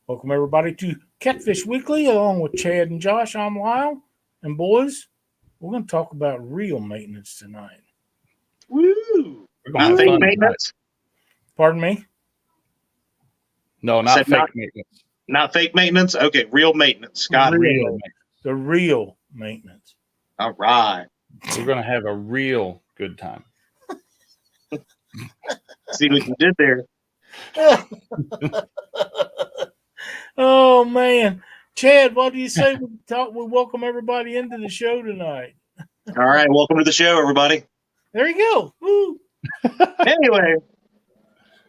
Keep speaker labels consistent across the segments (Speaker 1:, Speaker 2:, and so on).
Speaker 1: Welcome, everybody, to Catfish Weekly, along with Chad and Josh. I'm Lyle. And, boys, we're going to talk about real maintenance tonight.
Speaker 2: Woo! Not fake maintenance?
Speaker 1: Pardon me?
Speaker 3: No, not fake maintenance.
Speaker 2: Not fake maintenance? Okay, real maintenance. Got
Speaker 1: real
Speaker 2: real.
Speaker 1: Maintenance. The real maintenance.
Speaker 2: All right.
Speaker 3: We're going to have a real good time.
Speaker 2: See what you did there.
Speaker 1: Oh, man. Chad, what do you say we welcome everybody into the show tonight?
Speaker 2: All right, welcome to the show, everybody.
Speaker 1: There you go. Woo.
Speaker 2: Anyway,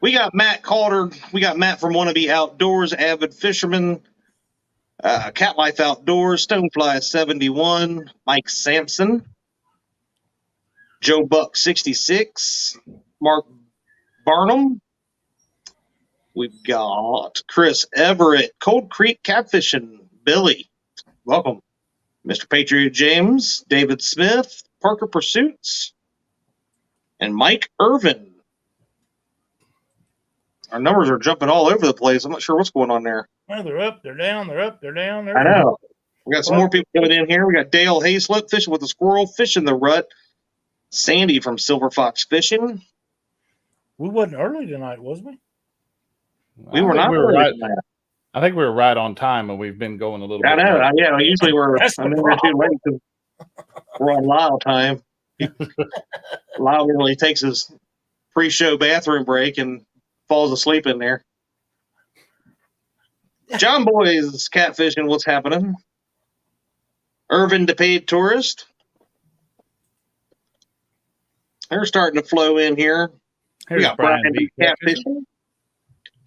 Speaker 2: we got Matt Calder. We got Matt from Wannabe Outdoors, avid fisherman, Cat Life Outdoors, Stonefly 71, Mike Sampson, Joe Buck 66, Mark Barnum. We've got Chris Everett, Cold Creek Catfishing, Billy. Welcome. Mr. Patriot James, David Smith, Parker Pursuits, and Mike Irvin. Our numbers are jumping all over the place. I'm not sure what's going on there.
Speaker 1: Well, they're up, they're down, they're up, they're down.
Speaker 2: I know. We got some more people coming in here. We got Dale Hayslip, Fishing with a Squirrel, Fishing the Rut. Sandy from Silver Fox Fishing.
Speaker 1: We wasn't early tonight, was we?
Speaker 2: We were not early tonight.
Speaker 3: I think we were right on time, and we've been going a little bit.
Speaker 2: I know. Yeah, usually we're a minute too late because we're on Lyle time. Lyle really takes his pre-show bathroom break and falls asleep in there. John Boy's catfishing. What's happening? Irvin, the paid tourist. They're starting to flow in here.
Speaker 3: Here's
Speaker 2: we got Brian B. Catfishing.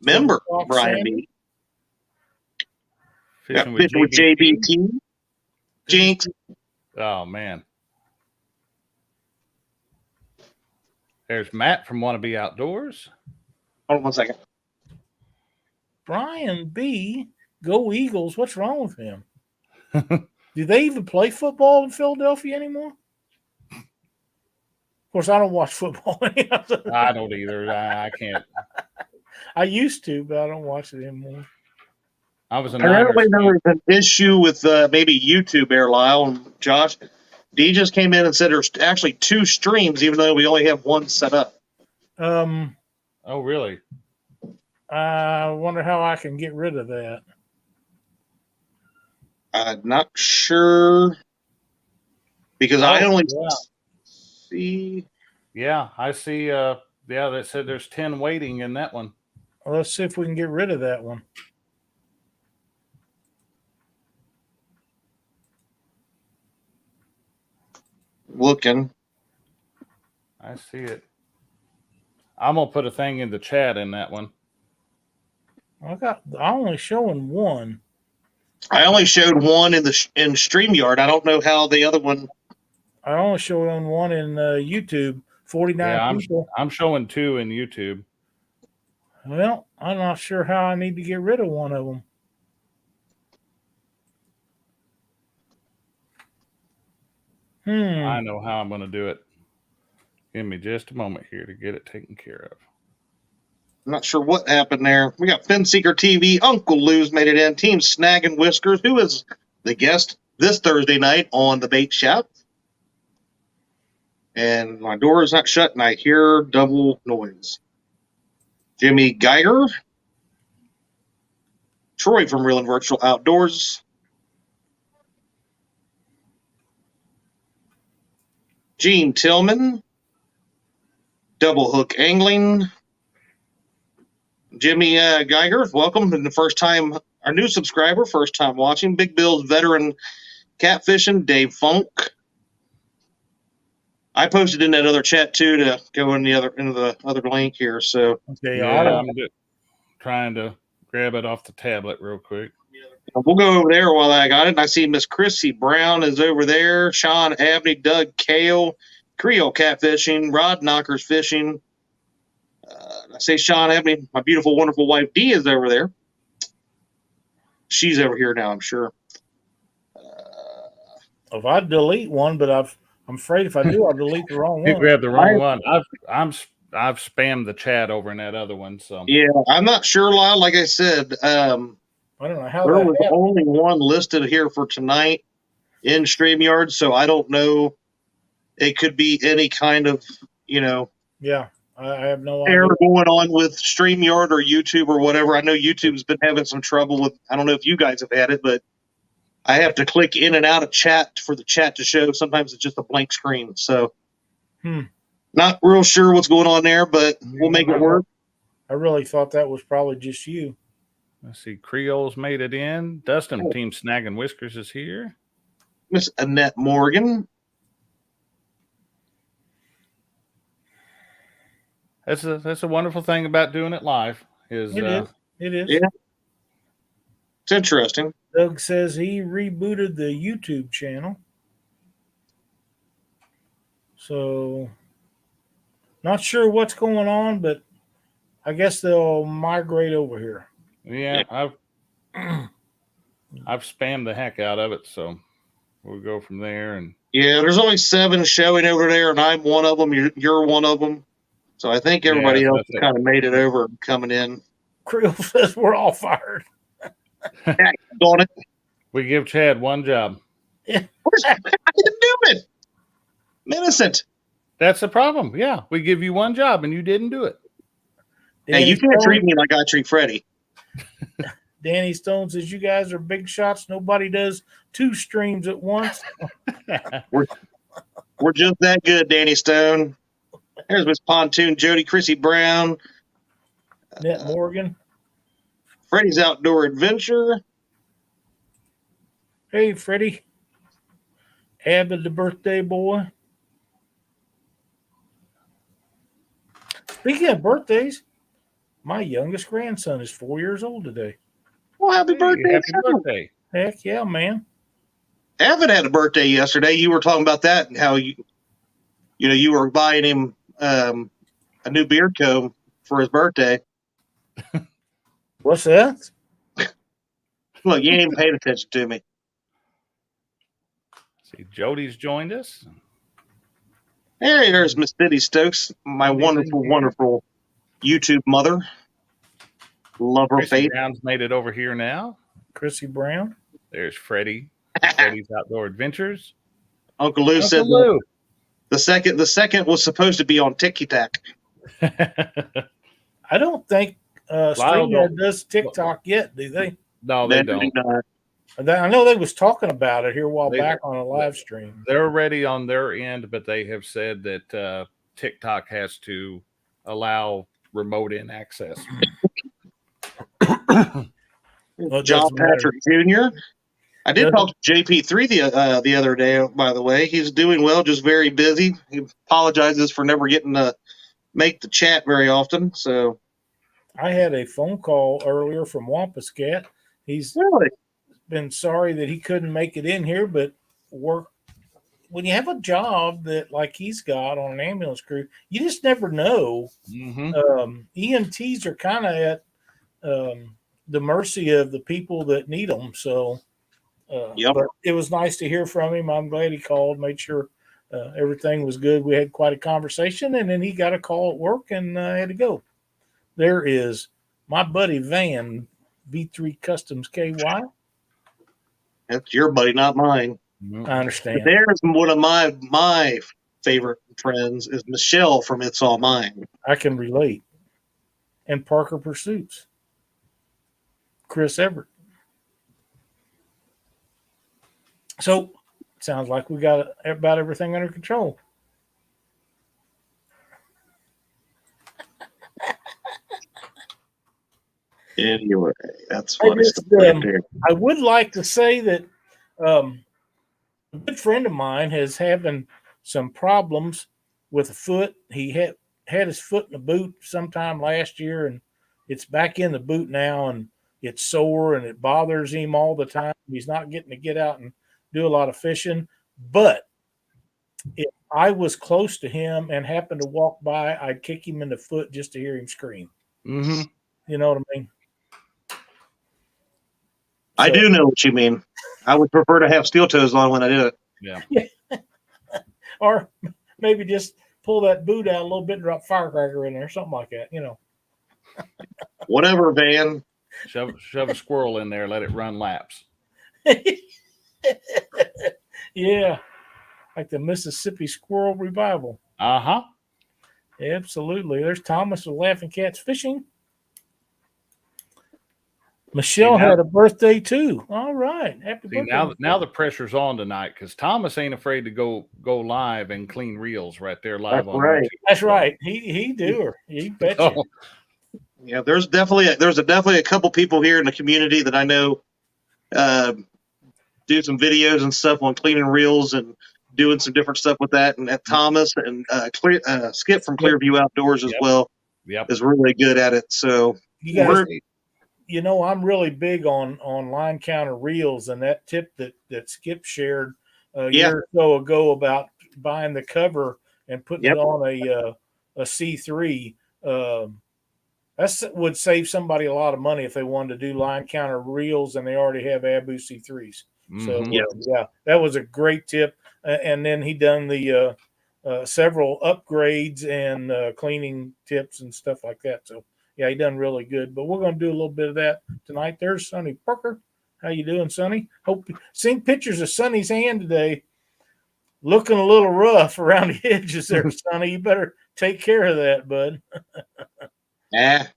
Speaker 2: Member Brian B.
Speaker 3: Fishing
Speaker 2: with JBT. Jinx.
Speaker 3: Oh, man. There's Matt from Wannabe Outdoors.
Speaker 2: Hold on 1 second.
Speaker 1: Brian B. Go Eagles. What's wrong with him? Do they even play football in Philadelphia anymore? Of course, I don't watch football.
Speaker 3: I don't either. I can't.
Speaker 1: I used to, but I don't watch it anymore.
Speaker 2: Apparently, there was an issue with maybe YouTube, Lyle and Josh. D just came in and said there's actually 2 streams, even though we only have one set up.
Speaker 3: Oh, really?
Speaker 1: I wonder how I can get rid of that.
Speaker 2: I'm not sure because I only see.
Speaker 3: Yeah, I see. Yeah, they said there's 10 waiting in that one.
Speaker 1: Well, let's see if we can get rid of that one.
Speaker 2: Looking.
Speaker 3: I see it. I'm gonna put a thing in the chat in that one.
Speaker 1: I'm only showing one.
Speaker 2: I only showed one in StreamYard. I don't know how the other one.
Speaker 1: I only showing one in YouTube. 49 people.
Speaker 3: I'm showing 2 in YouTube.
Speaker 1: Well, I'm not sure how I need to get rid of one of them.
Speaker 3: I know how I'm going to do it. Give me just a moment here to get it taken care of.
Speaker 2: I'm not sure what happened there. We got Finseeker TV. Uncle Lou's made it in. Team Snag and Whiskers, who is the guest this Thursday night on the Bait Shop. And my door is not shut, and I hear double noise. Jimmy Geiger. Troy from Real and Virtual Outdoors. Gene Tillman. Double Hook Angling. Jimmy Geiger, welcome. And the first time, our new subscriber, first time watching. Big Bill's veteran catfishing, Dave Funk. I posted in that other chat too to go into the other link here. So
Speaker 1: okay,
Speaker 3: I'm just trying to grab it off the tablet real quick.
Speaker 2: We'll go over there while I got it. And I see Miss Chrissy Brown is over there. Sean Abney, Doug Kale, Creole Catfishing, Rod Knockers Fishing. I say Sean Abney, my beautiful, wonderful wife Dee is over there. She's over here now, I'm sure.
Speaker 1: If I delete one, but I'm afraid if I do, I'll delete the wrong one.
Speaker 3: You grabbed the wrong one. I've spammed the chat over in that other one. So
Speaker 2: yeah, I'm not sure, Lyle. Like I said,
Speaker 1: I don't know how
Speaker 2: There
Speaker 1: that
Speaker 2: was
Speaker 1: happened.
Speaker 2: only one listed here for tonight in StreamYard, so I don't know. It could be any kind of,
Speaker 1: Yeah, I have no
Speaker 2: error
Speaker 1: idea.
Speaker 2: going on with StreamYard or YouTube or whatever. I know YouTube's been having some trouble with, I don't know if you guys have had it, but I have to click in and out of chat for the chat to show. Sometimes it's just a blank screen. So not real sure what's going on there, but we'll make it work.
Speaker 1: I really thought that was probably just you.
Speaker 3: Let's see. Creole's made it in. Dustin, Team Snagging Whiskers is here.
Speaker 2: Miss Annette Morgan.
Speaker 3: That's a wonderful thing about doing it live.
Speaker 1: It is.
Speaker 2: Yeah. It's interesting.
Speaker 1: Doug says he rebooted the YouTube channel. So, not sure what's going on, but I guess they'll migrate over here.
Speaker 3: Yeah, I've spammed the heck out of it, so we'll go from there. And
Speaker 2: yeah, there's only 7 showing over there, and I'm one of them. You're one of them. So I think everybody else kind of made it over and coming in.
Speaker 1: Creel says we're all fired.
Speaker 2: On it.
Speaker 3: We give Chad one job.
Speaker 1: Yeah.
Speaker 2: I didn't do it. I'm innocent.
Speaker 3: That's the problem. Yeah, we give you one job and you didn't do it.
Speaker 2: Hey, you can't treat me like I treat Freddie.
Speaker 1: Danny Stone says you guys are big shots. Nobody does 2 streams at once.
Speaker 2: We're just that good, Danny Stone. There's Miss Pontoon, Jody, Chrissy Brown,
Speaker 1: Net Morgan,
Speaker 2: Freddie's Outdoor Adventure.
Speaker 1: Hey, Freddie. Abbott, the birthday boy. Speaking of birthdays, my youngest grandson is 4 years old today.
Speaker 2: Well, happy birthday.
Speaker 3: Happy birthday.
Speaker 1: Heck yeah, man.
Speaker 2: Evan had a birthday yesterday. You were talking about that and how you were buying him a new beard comb for his birthday.
Speaker 1: What's that?
Speaker 2: Look, you ain't even paying attention to me.
Speaker 3: See, Jody's joined us.
Speaker 2: Hey, there's Miss Biddy Stokes, my wonderful, wonderful YouTube mother. Love her
Speaker 3: Chrissy
Speaker 2: face.
Speaker 3: Brown's made it over here now.
Speaker 1: Chrissy Brown.
Speaker 3: There's Freddie. Freddie's Outdoor Adventures.
Speaker 2: Uncle Lou said
Speaker 3: Lou.
Speaker 2: the second was supposed to be on TikTok.
Speaker 1: I don't think StreamYard does TikTok yet, do they?
Speaker 3: No, they don't.
Speaker 1: I know they was talking about it here a while back on a live stream.
Speaker 3: They're ready on their end, but they have said that TikTok has to allow remote in access.
Speaker 2: John Patrick Jr. I did talk to JP3 the other day, by the way. He's doing well, just very busy. He apologizes for never getting to make the chat very often. So
Speaker 1: I had a phone call earlier from Wampuscat. He's been sorry that he couldn't make it in here, but when you have a job that like he's got on an ambulance crew, you just never know.
Speaker 3: Mm-hmm.
Speaker 1: EMTs are kind of at the mercy of the people that need them. So but it was nice to hear from him. I'm glad he called, made sure everything was good. We had quite a conversation, and then he got a call at work and had to go. There is my buddy Van, V3 Customs KY.
Speaker 2: That's your buddy, not mine.
Speaker 1: I understand.
Speaker 2: But there's one of my favorite friends is Michelle from It's All Mine.
Speaker 1: I can relate. And Parker Pursuits. Chris Everett. So, sounds like we got about everything under control.
Speaker 2: Anyway, that's funny stuff right there.
Speaker 1: I would like to say that a good friend of mine is having some problems with a foot. He had his foot in the boot sometime last year, and it's back in the boot now, and it's sore, and it bothers him all the time. He's not getting to get out and do a lot of fishing. But if I was close to him and happened to walk by, I'd kick him in the foot just to hear him scream.
Speaker 3: Mm-hmm.
Speaker 1: You know what I mean?
Speaker 2: I do know what you mean. I would prefer to have steel toes on when I do it.
Speaker 3: Yeah.
Speaker 1: Or maybe just pull that boot out a little bit and drop firecracker in there, something like that, you know.
Speaker 2: Whatever, Van.
Speaker 3: Shove a squirrel in there, let it run laps.
Speaker 1: Yeah, like the Mississippi Squirrel Revival.
Speaker 3: Uh-huh.
Speaker 1: Absolutely. There's Thomas with Laughing Cats Fishing. Michelle
Speaker 3: See, now-
Speaker 1: had a birthday too. All right. Happy
Speaker 3: See,
Speaker 1: birthday.
Speaker 3: now the pressure's on tonight because Thomas ain't afraid to go live and clean reels right there live
Speaker 2: That's
Speaker 3: on
Speaker 2: right.
Speaker 3: YouTube.
Speaker 1: That's right. He do her. He bet you.
Speaker 3: Oh,
Speaker 2: Yeah, there's definitely a couple people here in the community that I know do some videos and stuff on cleaning reels and doing some different stuff with that. And that Thomas and Skip from Clearview Outdoors as well is really good at it. So
Speaker 1: You guys, you know, I'm really big on line counter reels, and that tip that Skip shared a year or so ago about buying the cover and putting it on a C3. That would save somebody a lot of money if they wanted to do line counter reels and they already have Abu C3s. So yeah, that was a great tip. And then he done the several upgrades and cleaning tips and stuff like that. So yeah, he done really good. But we're going to do a little bit of that tonight. There's Sonny Parker. How you doing, Sonny? Hope seen pictures of Sonny's hand today. Looking a little rough around the edges there, Sonny. You better take care of that, bud.
Speaker 2: Yeah,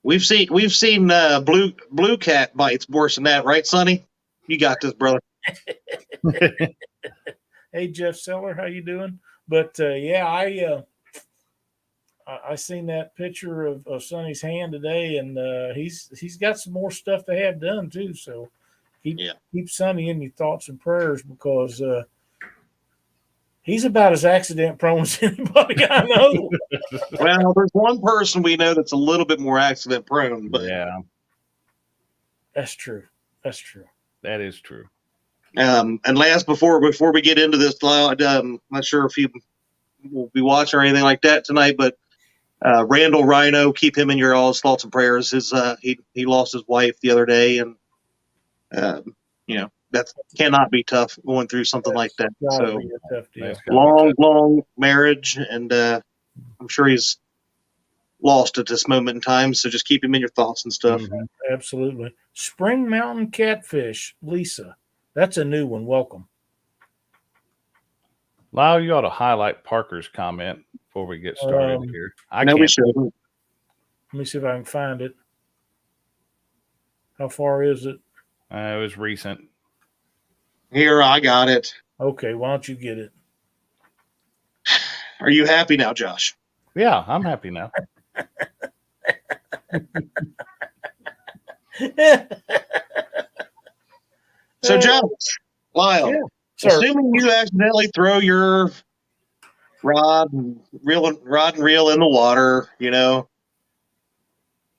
Speaker 2: we've seen blue cat bites worse than that, right, Sonny? You got this, brother.
Speaker 1: Hey, Jeff Seller, how you doing? But yeah, I seen that picture of Sonny's hand today, and he's got some more stuff to have done too. So keep Sonny in your thoughts and prayers because he's about as accident prone as anybody I know.
Speaker 2: Well, there's one person we know that's a little bit more accident prone, but
Speaker 3: yeah,
Speaker 1: that's true. That's true.
Speaker 3: That is true.
Speaker 2: And last, before we get into this, Lyle, I'm not sure if you will be watching or anything like that tonight, but Randall Rhino, keep him in your all's thoughts and prayers. He lost his wife the other day, and that cannot be tough going through something like that. So long marriage, and I'm sure he's lost at this moment in time. So just keep him in your thoughts and stuff.
Speaker 1: Mm-hmm. Absolutely. Spring Mountain Catfish, Lisa. That's a new one. Welcome.
Speaker 3: Lyle, you ought to highlight Parker's comment before we get started here.
Speaker 2: I know we should.
Speaker 1: Let me see if I can find it. How far is it?
Speaker 3: It was recent.
Speaker 2: Here, I got it.
Speaker 1: Okay, why don't you get it?
Speaker 2: Are you happy now, Josh?
Speaker 3: Yeah, I'm happy now.
Speaker 2: So, Josh, Lyle, assuming you accidentally throw your rod and reel in the water,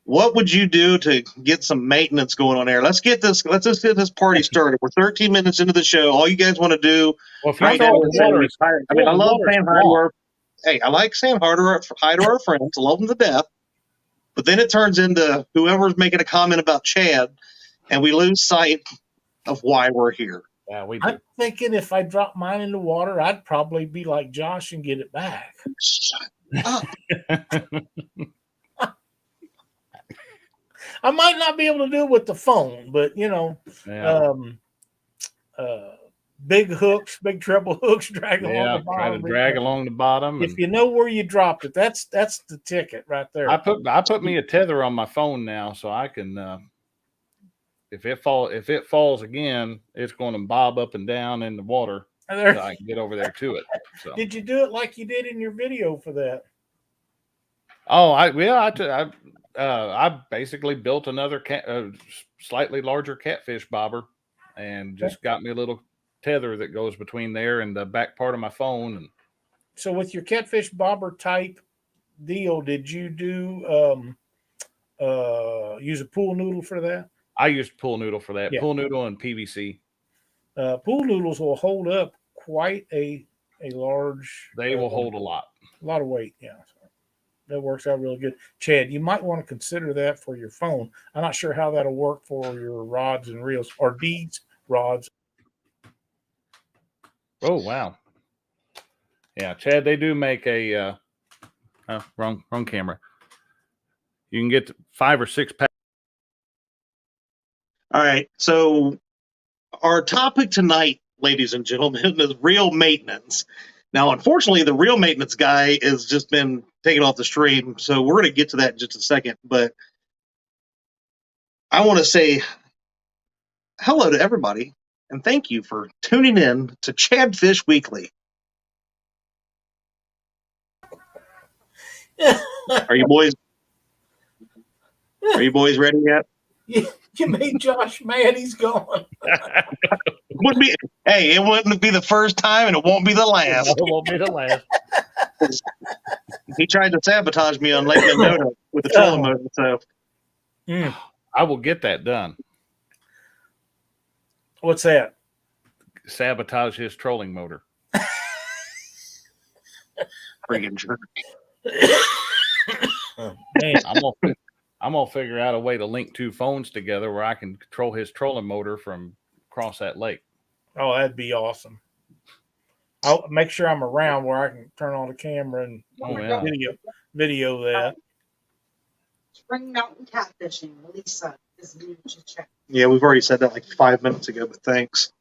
Speaker 2: what would you do to get some maintenance going on there? Let's just get this party started. We're 13 minutes into the show. All you guys want to do right now is I love saying hi to our I like saying hi to our friends. I love them to death. But then it turns into whoever's making a comment about Chad, and we lose sight of why we're here.
Speaker 3: Yeah, we do.
Speaker 1: I'm thinking if I drop mine in the water, I'd probably be like Josh and get it back.
Speaker 2: Shut up.
Speaker 1: I might not be able to do it with the phone, but big hooks, big treble hooks drag along the bottom.
Speaker 3: Try to drag along the bottom.
Speaker 1: If you know where you dropped it, that's the ticket right there.
Speaker 3: I put me a tether on my phone now, so I can if it falls again, it's going to bob up and down in the water. So I can get over there to it. So.
Speaker 1: Did you do it like you did in your video for that?
Speaker 3: Oh, I basically built another slightly larger catfish bobber, and just got me a little tether that goes between there and the back part of my phone. And
Speaker 1: so, with your catfish bobber type deal, did you do use a pool noodle for that?
Speaker 3: I used pool noodle for that.
Speaker 1: Yeah.
Speaker 3: Pool noodle and PVC.
Speaker 1: Pool noodles will hold up quite a large.
Speaker 3: They will hold a lot
Speaker 1: of weight. Yeah. That works out really good. Chad, you might want to consider that for your phone. I'm not sure how that'll work for your rods and reels or D's rods.
Speaker 3: Oh, wow. Yeah, Chad, they do make a wrong camera. You can get 5 or 6 packs
Speaker 2: All right. So our topic tonight, ladies and gentlemen, is reel maintenance. Now, unfortunately, the reel maintenance guy has just been taken off the stream, so we're going to get to that in just a second. But I want to say hello to everybody, and thank you for tuning in to Catfish Weekly. Are you boys ready yet?
Speaker 1: You made Josh mad. He's gone.
Speaker 2: It wouldn't be the first time, and it won't be the last.
Speaker 3: It won't be the last.
Speaker 2: He tried to sabotage me on Lake Mendota with the trolling motor. So
Speaker 3: I will get that done.
Speaker 1: What's that?
Speaker 3: Sabotage his trolling motor.
Speaker 2: Friggin' jerk.
Speaker 1: Man.
Speaker 3: I'm gonna figure out a way to link two phones together where I can control his trolling motor from across that lake.
Speaker 1: Oh, that'd be awesome. I'll make sure I'm around where I can turn on the camera and video that.
Speaker 4: Spring Mountain Catfishing, Lisa is new to check.
Speaker 2: Yeah, we've already said that like 5 minutes ago, but thanks.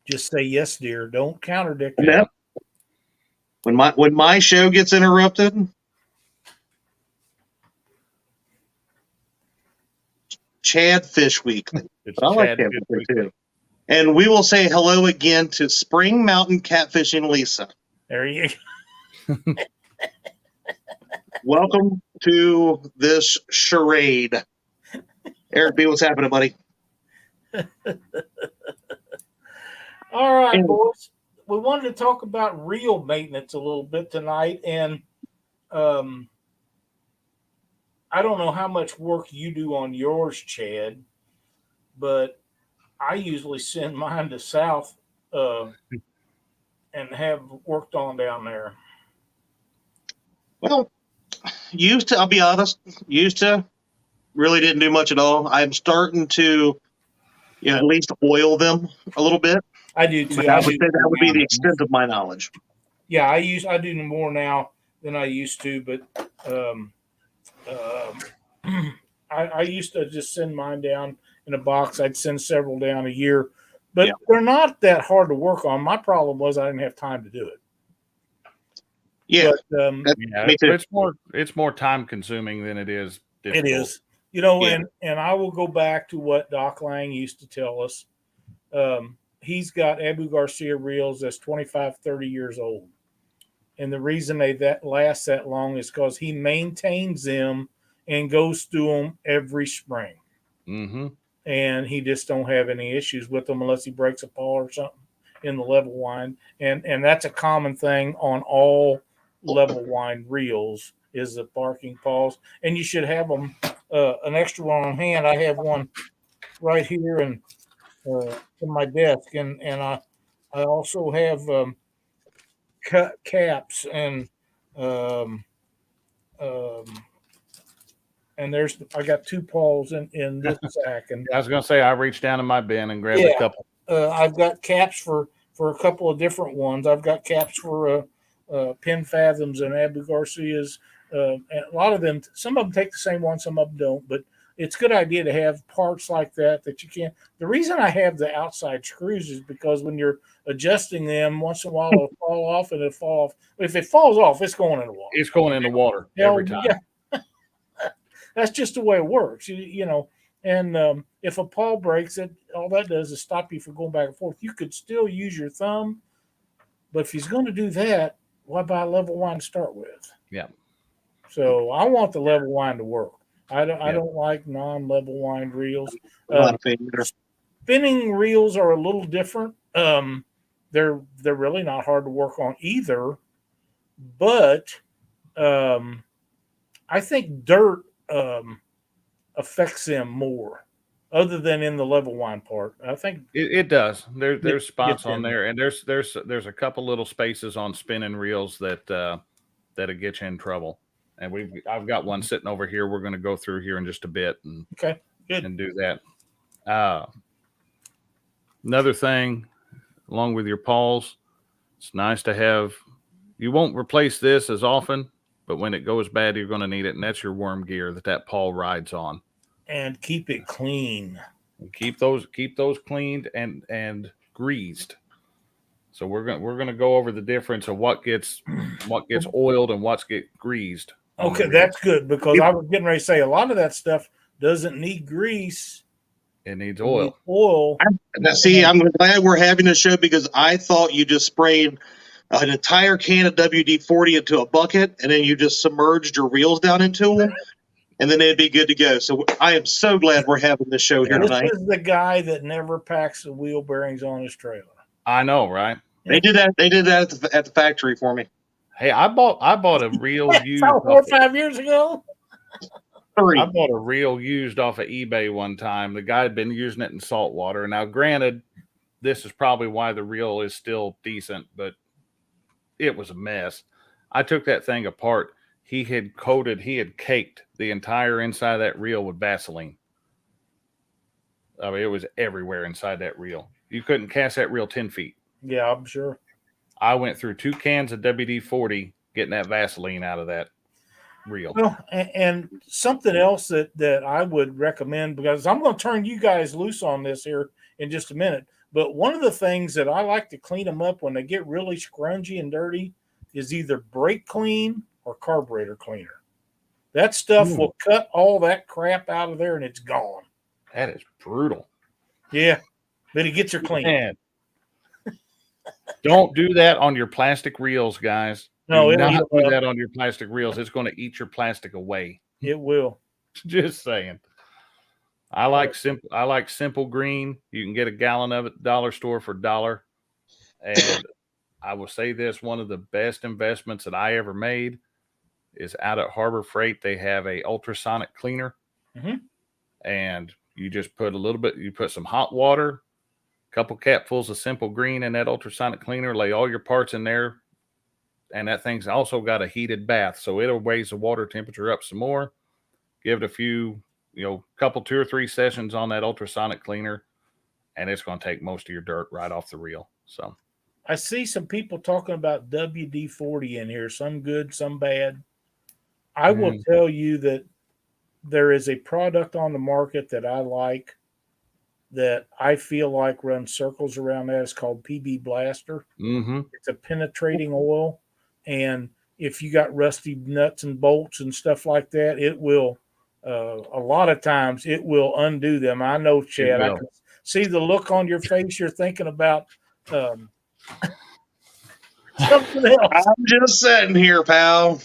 Speaker 1: Just say yes, dear. Don't contradict.
Speaker 2: Yeah. When my show gets interrupted, Catfish Weekly.
Speaker 3: It's
Speaker 2: I like Catfish too. And we will say hello again to Spring Mountain Catfishing Lisa.
Speaker 1: There you go.
Speaker 2: Welcome to this charade. Eric B, what's happening, buddy?
Speaker 1: All right, boys. We wanted to talk about reel maintenance a little bit tonight, and I don't know how much work you do on yours, Chad, but I usually send mine to South and have worked on down there.
Speaker 2: Well, I'll be honest, really didn't do much at all. I'm starting to, at least oil them a little bit.
Speaker 1: I do too.
Speaker 2: I would say that would be the extent of my knowledge.
Speaker 1: Yeah, I do more now than I used to, but I used to just send mine down in a box. I'd send several down a year, but they're not that hard to work on. My problem was I didn't have time to do it.
Speaker 2: Yeah,
Speaker 1: but,
Speaker 3: it's more time consuming than it is difficult.
Speaker 1: It is, and I will go back to what Doc Lang used to tell us. He's got Abu Garcia reels that's 25, 30 years old. And the reason they last that long is because he maintains them and goes through them every spring.
Speaker 3: Mm-hmm.
Speaker 1: And he just don't have any issues with them unless he breaks a pawl or something in the level wind. And that's a common thing on all level wind reels is the barking paws. And you should have them an extra one on hand. I have one right here and in my desk, and I also have caps and I got two paws in this sack. And
Speaker 3: I was gonna say I reached down in my bin and grabbed a couple.
Speaker 1: I've got caps for a couple of different ones. I've got caps for Pin Fathoms and Abu Garcias. And a lot of them, some of them take the same one, some of them don't, but it's a good idea to have parts like that you can. The reason I have the outside screws is because when you're adjusting them, once in a while it'll fall off and it'll fall off. If it falls off, it's going in the water.
Speaker 3: It's going in the water every time.
Speaker 1: Yeah. That's just the way it works, And if a paw breaks, all that does is stop you from going back and forth. You could still use your thumb, but if he's going to do that, why buy a level wind to start with?
Speaker 3: Yeah.
Speaker 1: So I want the level wind to work. I don't like non-level wind reels. Spinning reels are a little different. They're really not hard to work on either, but I think dirt affects them more, other than in the level wind part. I think
Speaker 3: it does. There's spots on there, and there's a couple little spaces on spinning reels that'll get you in trouble. And I've got one sitting over here. We're going to go through here in just a bit and do that. Another thing, along with your paws, it's nice to have. You won't replace this as often, but when it goes bad, you're going to need it, and that's your worm gear that paw rides on.
Speaker 1: And keep it clean.
Speaker 3: And keep those cleaned and greased. So we're gonna go over the difference of what gets oiled and what's get greased.
Speaker 1: Okay, that's good, because I was getting ready to say a lot of that stuff doesn't need grease.
Speaker 3: It needs oil.
Speaker 2: Now, see, I'm glad we're having this show, because I thought you just sprayed an entire can of WD-40 into a bucket and then you just submerged your reels down into them, and then they'd be good to go. So I am so glad we're having this show here tonight.
Speaker 1: This is the guy that never packs the wheel bearings on his trailer.
Speaker 3: I know, right?
Speaker 2: They did that. They did that at the factory for me.
Speaker 3: Hey, I bought a reel used
Speaker 1: 4 or 5 years ago.
Speaker 2: Three.
Speaker 3: I bought a reel used off of eBay one time. The guy had been using it in salt water. Now, granted, this is probably why the reel is still decent, but it was a mess. I took that thing apart. He had caked the entire inside of that reel with Vaseline. I mean, it was everywhere inside that reel. You couldn't cast that reel 10 feet.
Speaker 1: Yeah, I'm sure.
Speaker 3: I went through 2 cans of WD-40 getting that Vaseline out of that reel.
Speaker 1: Well, and something else that I would recommend, because I'm going to turn you guys loose on this here in just a minute, but one of the things that I like to clean them up when they get really scrungy and dirty is either brake clean or carburetor cleaner. That stuff will cut all that crap out of there and it's gone.
Speaker 3: That is brutal.
Speaker 1: Yeah, but it gets her clean.
Speaker 3: Man. Don't do that on your plastic reels, guys.
Speaker 1: No,
Speaker 3: do not do that on your plastic reels. It's going to eat your plastic away.
Speaker 1: It will.
Speaker 3: Just saying. I like simple green. You can get a gallon of it dollar store for $1. And I will say this, one of the best investments that I ever made is out at Harbor Freight. They have a ultrasonic cleaner. And you just put you put some hot water, a couple capfuls of simple green in that ultrasonic cleaner, lay all your parts in there. And that thing's also got a heated bath. So it'll raise the water temperature up some more. Give it a few, couple 2 or 3 sessions on that ultrasonic cleaner. And it's going to take most of your dirt right off the reel. So
Speaker 1: I see some people talking about WD-40 in here, some good, some bad. I will tell you that there is a product on the market that I like, that I feel like runs circles around that. It's called PB Blaster. It's a penetrating oil. And if you got rusty nuts and bolts and stuff like that, it will, a lot of times, it will undo them. I know, Chad. I can see the look on your face. You're thinking about something else.
Speaker 2: I'm just sitting here, pal.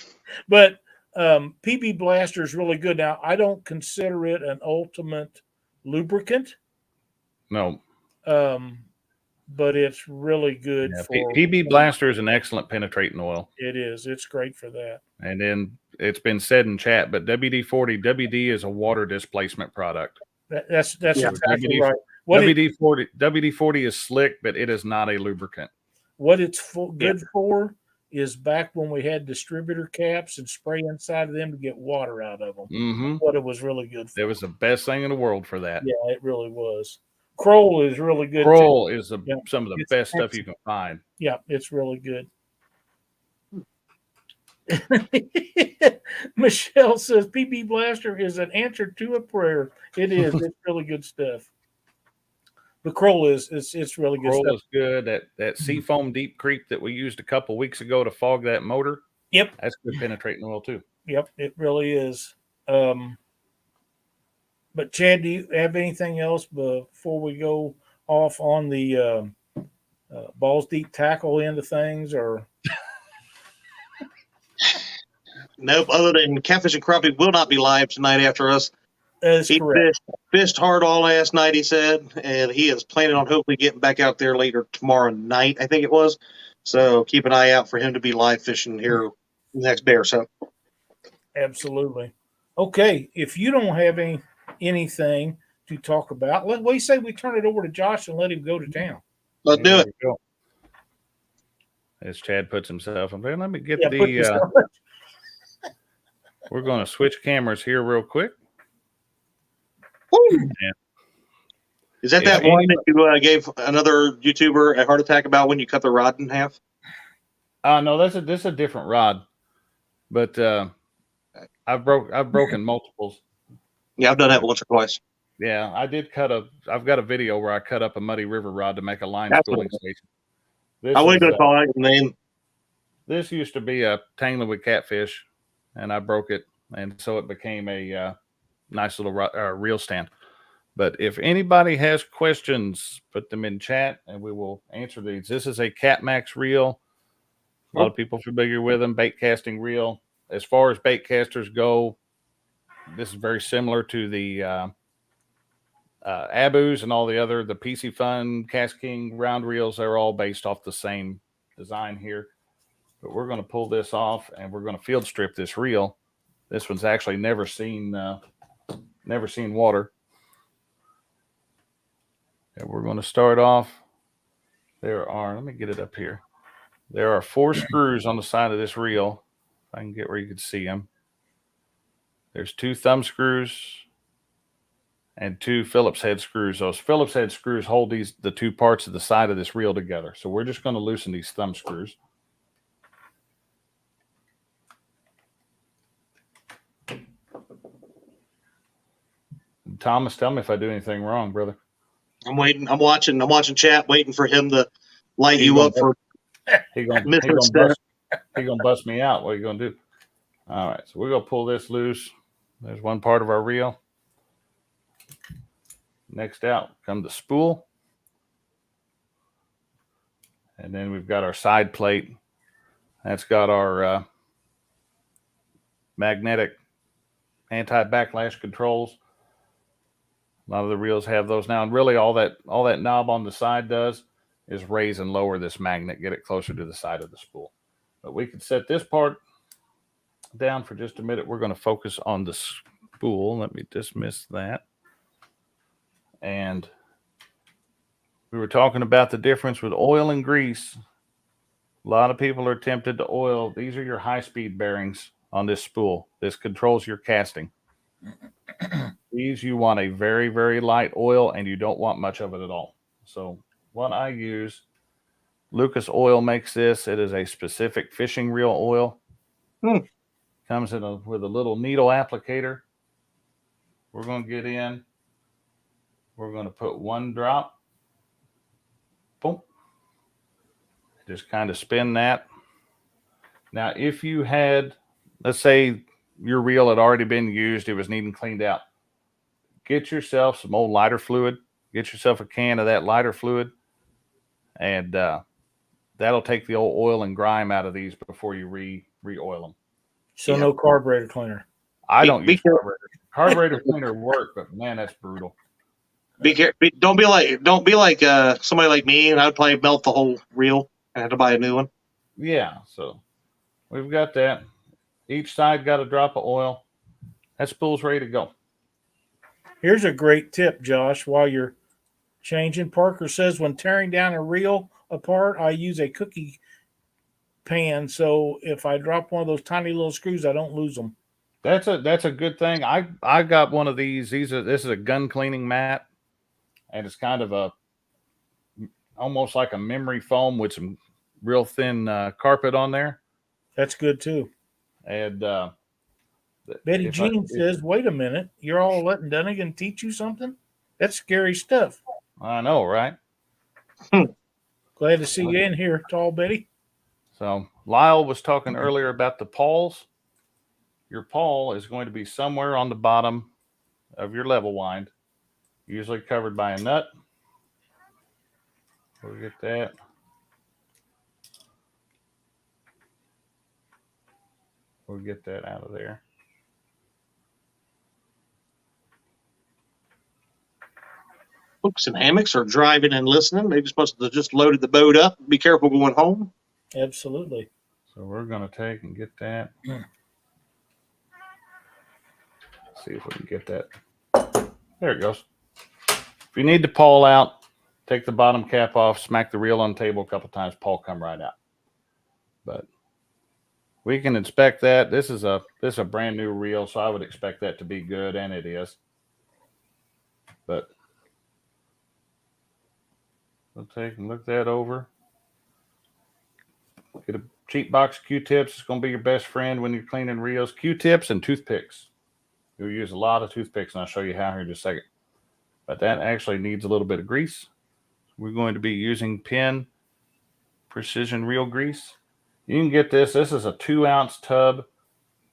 Speaker 1: But PB Blaster is really good. Now, I don't consider it an ultimate lubricant.
Speaker 3: No.
Speaker 1: But it's really good for
Speaker 3: PB Blaster is an excellent penetrating oil.
Speaker 1: It is. It's great for that.
Speaker 3: And then it's been said in chat, but WD is a water displacement product.
Speaker 1: That's exactly right.
Speaker 3: WD-40 is slick, but it is not a lubricant.
Speaker 1: What it's good for is back when we had distributor caps and spray inside of them to get water out of them. What it was really good for.
Speaker 3: It was the best thing in the world for that.
Speaker 1: Yeah, it really was. Kroll is really good.
Speaker 3: Kroll is some of the best stuff you can find.
Speaker 1: Yeah, it's really good. Michelle says PB Blaster is an answer to a prayer. It is. It's really good stuff. The Kroll it's really good
Speaker 3: Kroll
Speaker 1: stuff.
Speaker 3: Is good. That Seafoam Deep Creep that we used a couple weeks ago to fog that motor.
Speaker 1: Yep.
Speaker 3: That's good penetrating oil too.
Speaker 1: Yep, it really is. But Chad, do you have anything else before we go off on the balls deep tackle end of things, or?
Speaker 2: Nope. Other than Catfish and Crappie will not be live tonight after us.
Speaker 1: That's correct.
Speaker 2: Fished hard all last night, he said, and he is planning on hopefully getting back out there later tomorrow night, I think it was. So keep an eye out for him to be live fishing here next day or so.
Speaker 1: Absolutely. Okay, if you don't have anything to talk about, what do you say we turn it over to Josh and let him go to town?
Speaker 2: Let's do it.
Speaker 3: As Chad puts himself in there, let me get the. We're going to switch cameras here real quick.
Speaker 2: Yeah. Is that one that you gave another YouTuber a heart attack about when you cut the rod in half?
Speaker 3: No, this is a different rod, but I've broken multiples.
Speaker 2: Yeah, I've done that once or twice.
Speaker 3: Yeah, I've got a video where I cut up a Muddy River rod to make a line
Speaker 2: That's
Speaker 3: spooling
Speaker 2: what
Speaker 3: station.
Speaker 2: I wasn't going to call it the name.
Speaker 3: This used to be a tangling with catfish, and I broke it, and so it became a nice little reel stand. But if anybody has questions, put them in chat, and we will answer these. This is a Catmax reel. A lot of people familiar with them. Bait casting reel. As far as bait casters go, this is very similar to the Abus and all the PC Fun, Cast King round reels. They're all based off the same design here. But we're going to pull this off, and we're going to field strip this reel. This one's actually never seen water. And we're going to start off. Let me get it up here. There are 4 screws on the side of this reel. If I can get where you can see them. There's 2 thumb screws and 2 Phillips head screws. Those Phillips head screws hold the 2 parts of the side of this reel together. So we're just going to loosen these thumb screws. Thomas, tell me if I do anything wrong, brother.
Speaker 2: I'm waiting. I'm watching chat, waiting for him to light you up for.
Speaker 3: He gonna bust me out. What are you gonna do? All right, so we're gonna pull this loose. There's one part of our reel. Next out come the spool, and then we've got our side plate. That's got our magnetic anti-backlash controls. A lot of the reels have those now, and really all that knob on the side does is raise and lower this magnet, get it closer to the side of the spool. But we can set this part down for just a minute. We're going to focus on the spool. Let me dismiss that. And we were talking about the difference with oil and grease. A lot of people are tempted to oil. These are your high-speed bearings on this spool. This controls your casting. These you want a very, very light oil, and you don't want much of it at all. So what I use, Lucas Oil makes this. It is a specific fishing reel oil. Comes with a little needle applicator. We're going to get in. We're going to put 1 drop. Boom. Just kind of spin that. Now, if you had, let's say your reel had already been used, it was needing cleaned out. Get yourself some old lighter fluid. Get yourself a can of that lighter fluid, and that'll take the old oil and grime out of these before you re-oil them.
Speaker 1: So no carburetor cleaner.
Speaker 3: I don't use carburetor. Carburetor cleaner work, but man, that's brutal.
Speaker 2: Be careful. Don't be like somebody like me, and I'd probably melt the whole reel and have to buy a new one.
Speaker 3: Yeah, so we've got that. Each side got a drop of oil. That spool's ready to go.
Speaker 1: Here's a great tip, Josh, while you're changing. Parker says when tearing down a reel apart, I use a cookie pan. So if I drop one of those tiny little screws, I don't lose them.
Speaker 3: That's a good thing. I got one of these. This is a gun cleaning mat, and it's kind of almost like a memory foam with some real thin carpet on there.
Speaker 1: That's good too.
Speaker 3: And
Speaker 1: Betty Jean says, wait a minute, you're all letting Dunnigan teach you something? That's scary stuff.
Speaker 3: I know, right?
Speaker 1: Glad to see you in here, tall Betty.
Speaker 3: So Lyle was talking earlier about the pawls. Your pawl is going to be somewhere on the bottom of your level wind, usually covered by a nut. We'll get that. We'll get that out of there.
Speaker 2: Folks in hammocks are driving and listening. Maybe supposed to just loaded the boat up. Be careful going home.
Speaker 1: Absolutely.
Speaker 3: So we're going to take and get that. See if we can get that. There it goes. If you need to pawl out, take the bottom cap off, smack the reel on the table a couple times, pawl come right out. But we can inspect that. This is a brand new reel, so I would expect that to be good, and it is. But we'll take and look that over. Get a cheap box of Q-tips. It's going to be your best friend when you're cleaning reels. Q-tips and toothpicks. you'll use a lot of toothpicks, and I'll show you how here in just a second. But that actually needs a little bit of grease. We're going to be using Penn Precision Reel Grease. You can get this. This is a 2-ounce tub.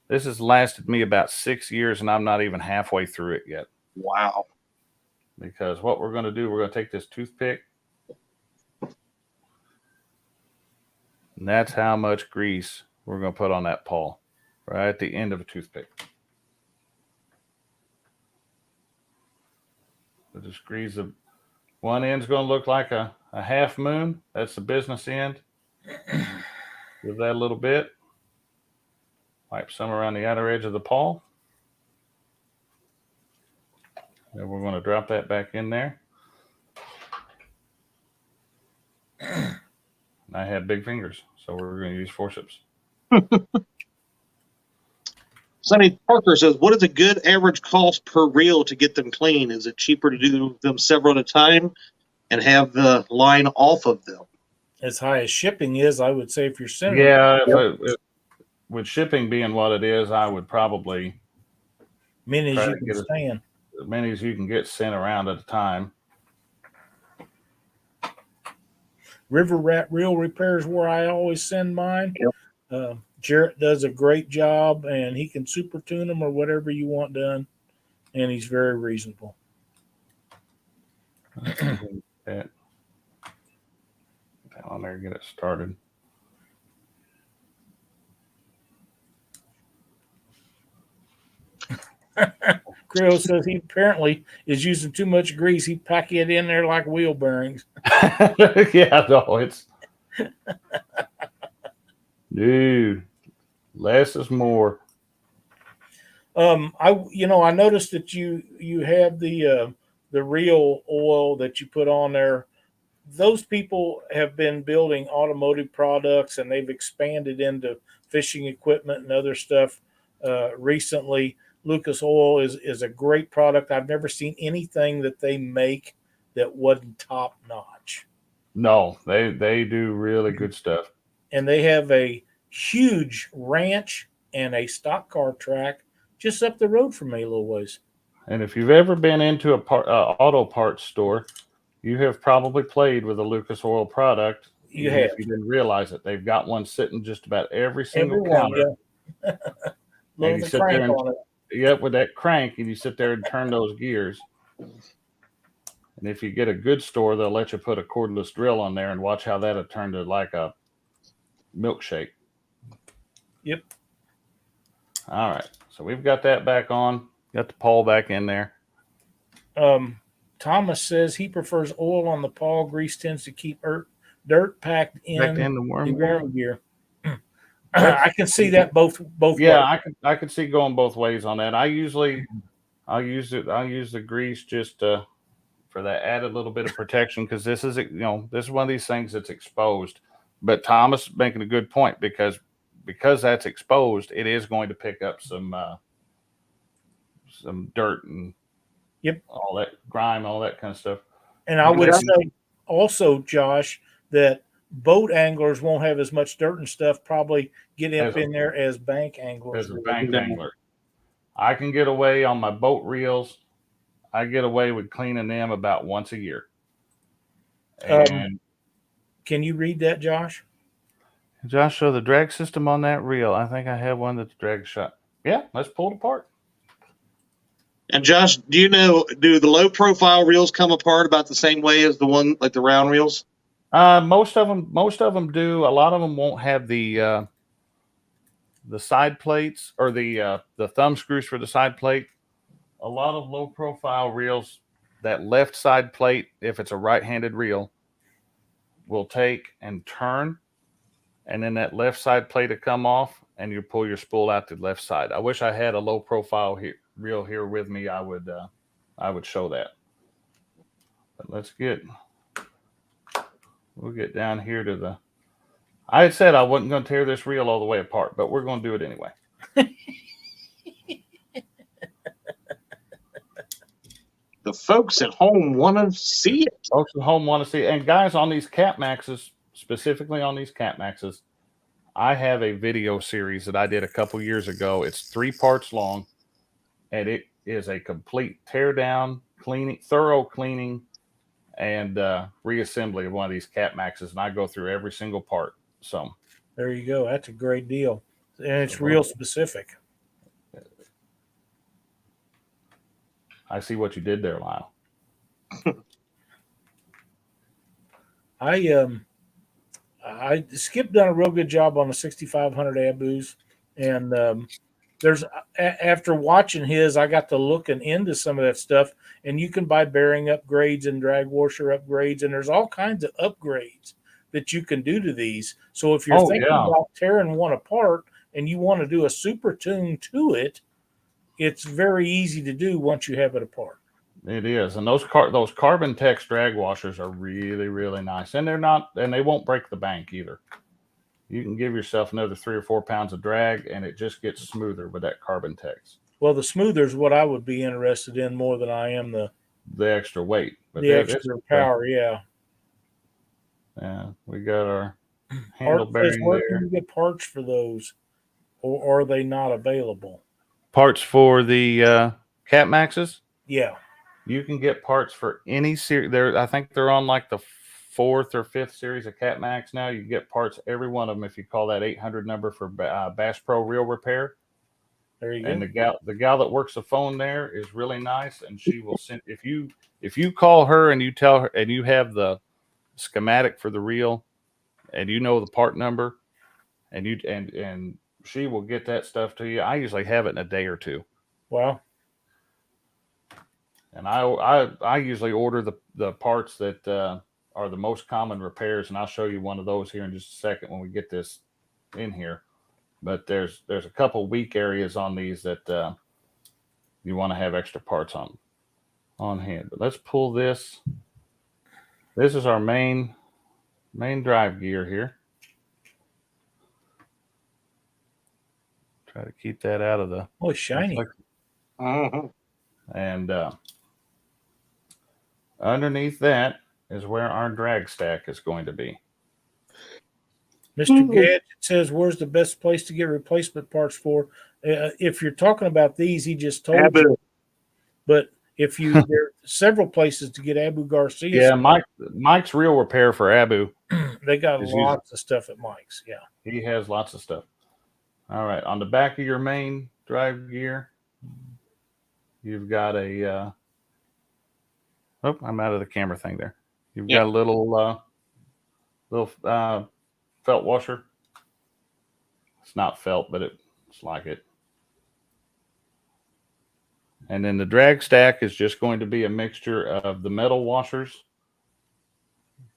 Speaker 3: This has lasted me about 6 years, and I'm not even halfway through it yet.
Speaker 2: Wow.
Speaker 3: Because what we're going to do, we're going to take this toothpick, and that's how much grease we're going to put on that paw right at the end of a toothpick. So just grease the one end's going to look like a half moon. That's the business end. Give that a little bit. Wipe some around the outer edge of the paw. And we're going to drop that back in there. And I have big fingers, so we're going to use forceps.
Speaker 2: Sonny Parker says, what is a good average cost per reel to get them clean? Is it cheaper to do them several at a time and have the line off of them?
Speaker 1: As high as shipping is, I would say if you're sending.
Speaker 3: Yeah, with shipping being what it is, I would probably
Speaker 1: many as you can stand.
Speaker 3: As many as you can get sent around at a time.
Speaker 1: River Rat Reel Repair is where I always send mine.
Speaker 2: Yep.
Speaker 1: Jarrett does a great job, and he can super tune them or whatever you want done, and he's very reasonable.
Speaker 3: That on there, get it started.
Speaker 1: Creel says he apparently is using too much grease. He'd pack it in there like wheel bearings.
Speaker 3: Yeah, no, it's dude. Less is more.
Speaker 1: I noticed that you have the reel oil that you put on there. Those people have been building automotive products, and they've expanded into fishing equipment and other stuff recently. Lucas Oil is a great product. I've never seen anything that they make that wasn't top notch.
Speaker 3: No, they do really good stuff.
Speaker 1: And they have a huge ranch and a stock car track just up the road from me a little ways.
Speaker 3: And if you've ever been into a auto parts store, you have probably played with a Lucas Oil product.
Speaker 1: You have.
Speaker 3: If you didn't realize it. They've got one sitting just about every single counter.
Speaker 1: Yeah.
Speaker 3: And you sit there and, yep, with that crank, and you sit there and turn those gears. And if you get a good store, they'll let you put a cordless drill on there and watch how that'll turn to like a milkshake.
Speaker 1: Yep.
Speaker 3: All right. So we've got that back on. Got the pawl back in there.
Speaker 1: Thomas says he prefers oil on the pawl. Grease tends to keep dirt packed in
Speaker 3: the worm
Speaker 1: gear. I can see that both
Speaker 3: yeah,
Speaker 1: ways.
Speaker 3: I could see going both ways on that. I'll use the grease just for that added little bit of protection, because this is one of these things that's exposed. But Thomas making a good point, because that's exposed, it is going to pick up some dirt and all that grime, all that kind of stuff.
Speaker 1: And I would say also, Josh, that boat anglers won't have as much dirt and stuff probably get up in there as bank anglers.
Speaker 3: As a bank angler, I can get away on my boat reels. I get away with cleaning them about once a year. And
Speaker 1: can you read that, Josh?
Speaker 3: Josh, show the drag system on that reel. I think I have one that's drag shot. Yeah, let's pull it apart.
Speaker 2: And Josh, do the low profile reels come apart about the same way as the one like the round reels?
Speaker 3: Most of them do. A lot of them won't have the side plates or the thumb screws for the side plate. A lot of low profile reels, that left side plate, if it's a right-handed reel, will take and turn, and then that left side plate will come off, and you pull your spool out the left side. I wish I had a low profile reel here with me. I would show that. But we'll get down here to the. I had said I wasn't going to tear this reel all the way apart, but we're going to do it anyway.
Speaker 2: The folks at home want to see it.
Speaker 3: Folks at home want to see it. And guys, on these Cat Maxes, specifically on these Cat Maxes, I have a video series that I did a couple years ago. It's 3 parts long. and it is a complete tear down, cleaning, thorough cleaning, and reassembly of one of these Cat Maxes, and I go through every single part. So
Speaker 1: there you go. That's a great deal, and it's real specific.
Speaker 3: I see what you did there, Lyle.
Speaker 1: I Skip done a real good job on the 6,500 Abus, and there's after watching his, I got to looking into some of that stuff, and you can buy bearing upgrades and drag washer upgrades, and there's all kinds of upgrades that you can do to these. So if you're thinking about tearing one apart and you want to do a super tune to it, it's very easy to do once you have it apart.
Speaker 3: It is, and those Carbon Tex drag washers are really, really nice, and they won't break the bank either. You can give yourself another 3 or 4 pounds of drag, and it just gets smoother with that Carbon Tex.
Speaker 1: Well, the smoother is what I would be interested in more than I am the
Speaker 3: extra weight,
Speaker 1: but the extra power. Yeah,
Speaker 3: we got our handle bearing
Speaker 1: where
Speaker 3: there.
Speaker 1: can you get parts for those, or are they not available?
Speaker 3: Parts for the Cat Maxes?
Speaker 1: Yeah.
Speaker 3: You can get parts for any series. I think they're on like the 4th or 5th series of Cat Max now. You get parts every one of them if you call that 800 number for Bass Pro Reel Repair.
Speaker 1: There you go.
Speaker 3: And the gal that works the phone there is really nice, and she will send if you call her and you tell her and you have the schematic for the reel and you know the part number and she will get that stuff to you. I usually have it in a day or two.
Speaker 1: Wow.
Speaker 3: And I usually order the parts that are the most common repairs, and I'll show you one of those here in just a second when we get this in here. But there's a couple weak areas on these that you want to have extra parts on hand. But let's pull this. This is our main drive gear here. Try to keep that out of the.
Speaker 1: Oh, it's shiny.
Speaker 3: And underneath that is where our drag stack is going to be.
Speaker 1: Mr. Gadget says, where's the best place to get replacement parts for? If you're talking about these, he just told you. But if there are several places to get Abu Garcia.
Speaker 3: Yeah, Mike's Reel Repair for Abu.
Speaker 1: They got lots of stuff at Mike's. Yeah. He
Speaker 3: has lots of stuff. All right. On the back of your main drive gear, you've got a I'm out of the camera thing there. You've got a little felt washer. It's not felt, but it's like it. And then the drag stack is just going to be a mixture of the metal washers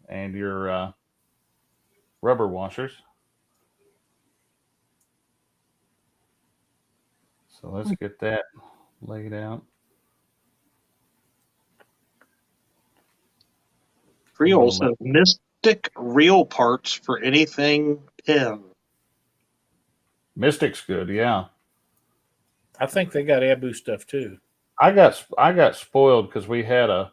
Speaker 3: and your rubber washers. So let's get that laid out.
Speaker 2: Creole says Mystic reel parts for anything pin.
Speaker 3: Mystic's good, yeah.
Speaker 1: I think they got Abu stuff too.
Speaker 3: I got spoiled because we had a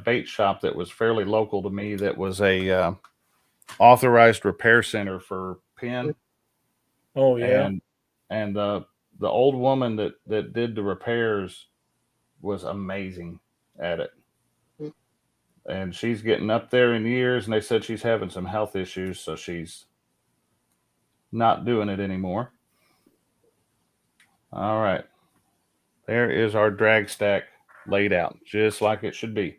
Speaker 3: bait shop that was fairly local to me that was a authorized repair center for pin.
Speaker 1: Oh yeah.
Speaker 3: And the old woman that did the repairs was amazing at it. And she's getting up there in years, and they said she's having some health issues, so she's not doing it anymore. All right. There is our drag stack laid out, just like it should be.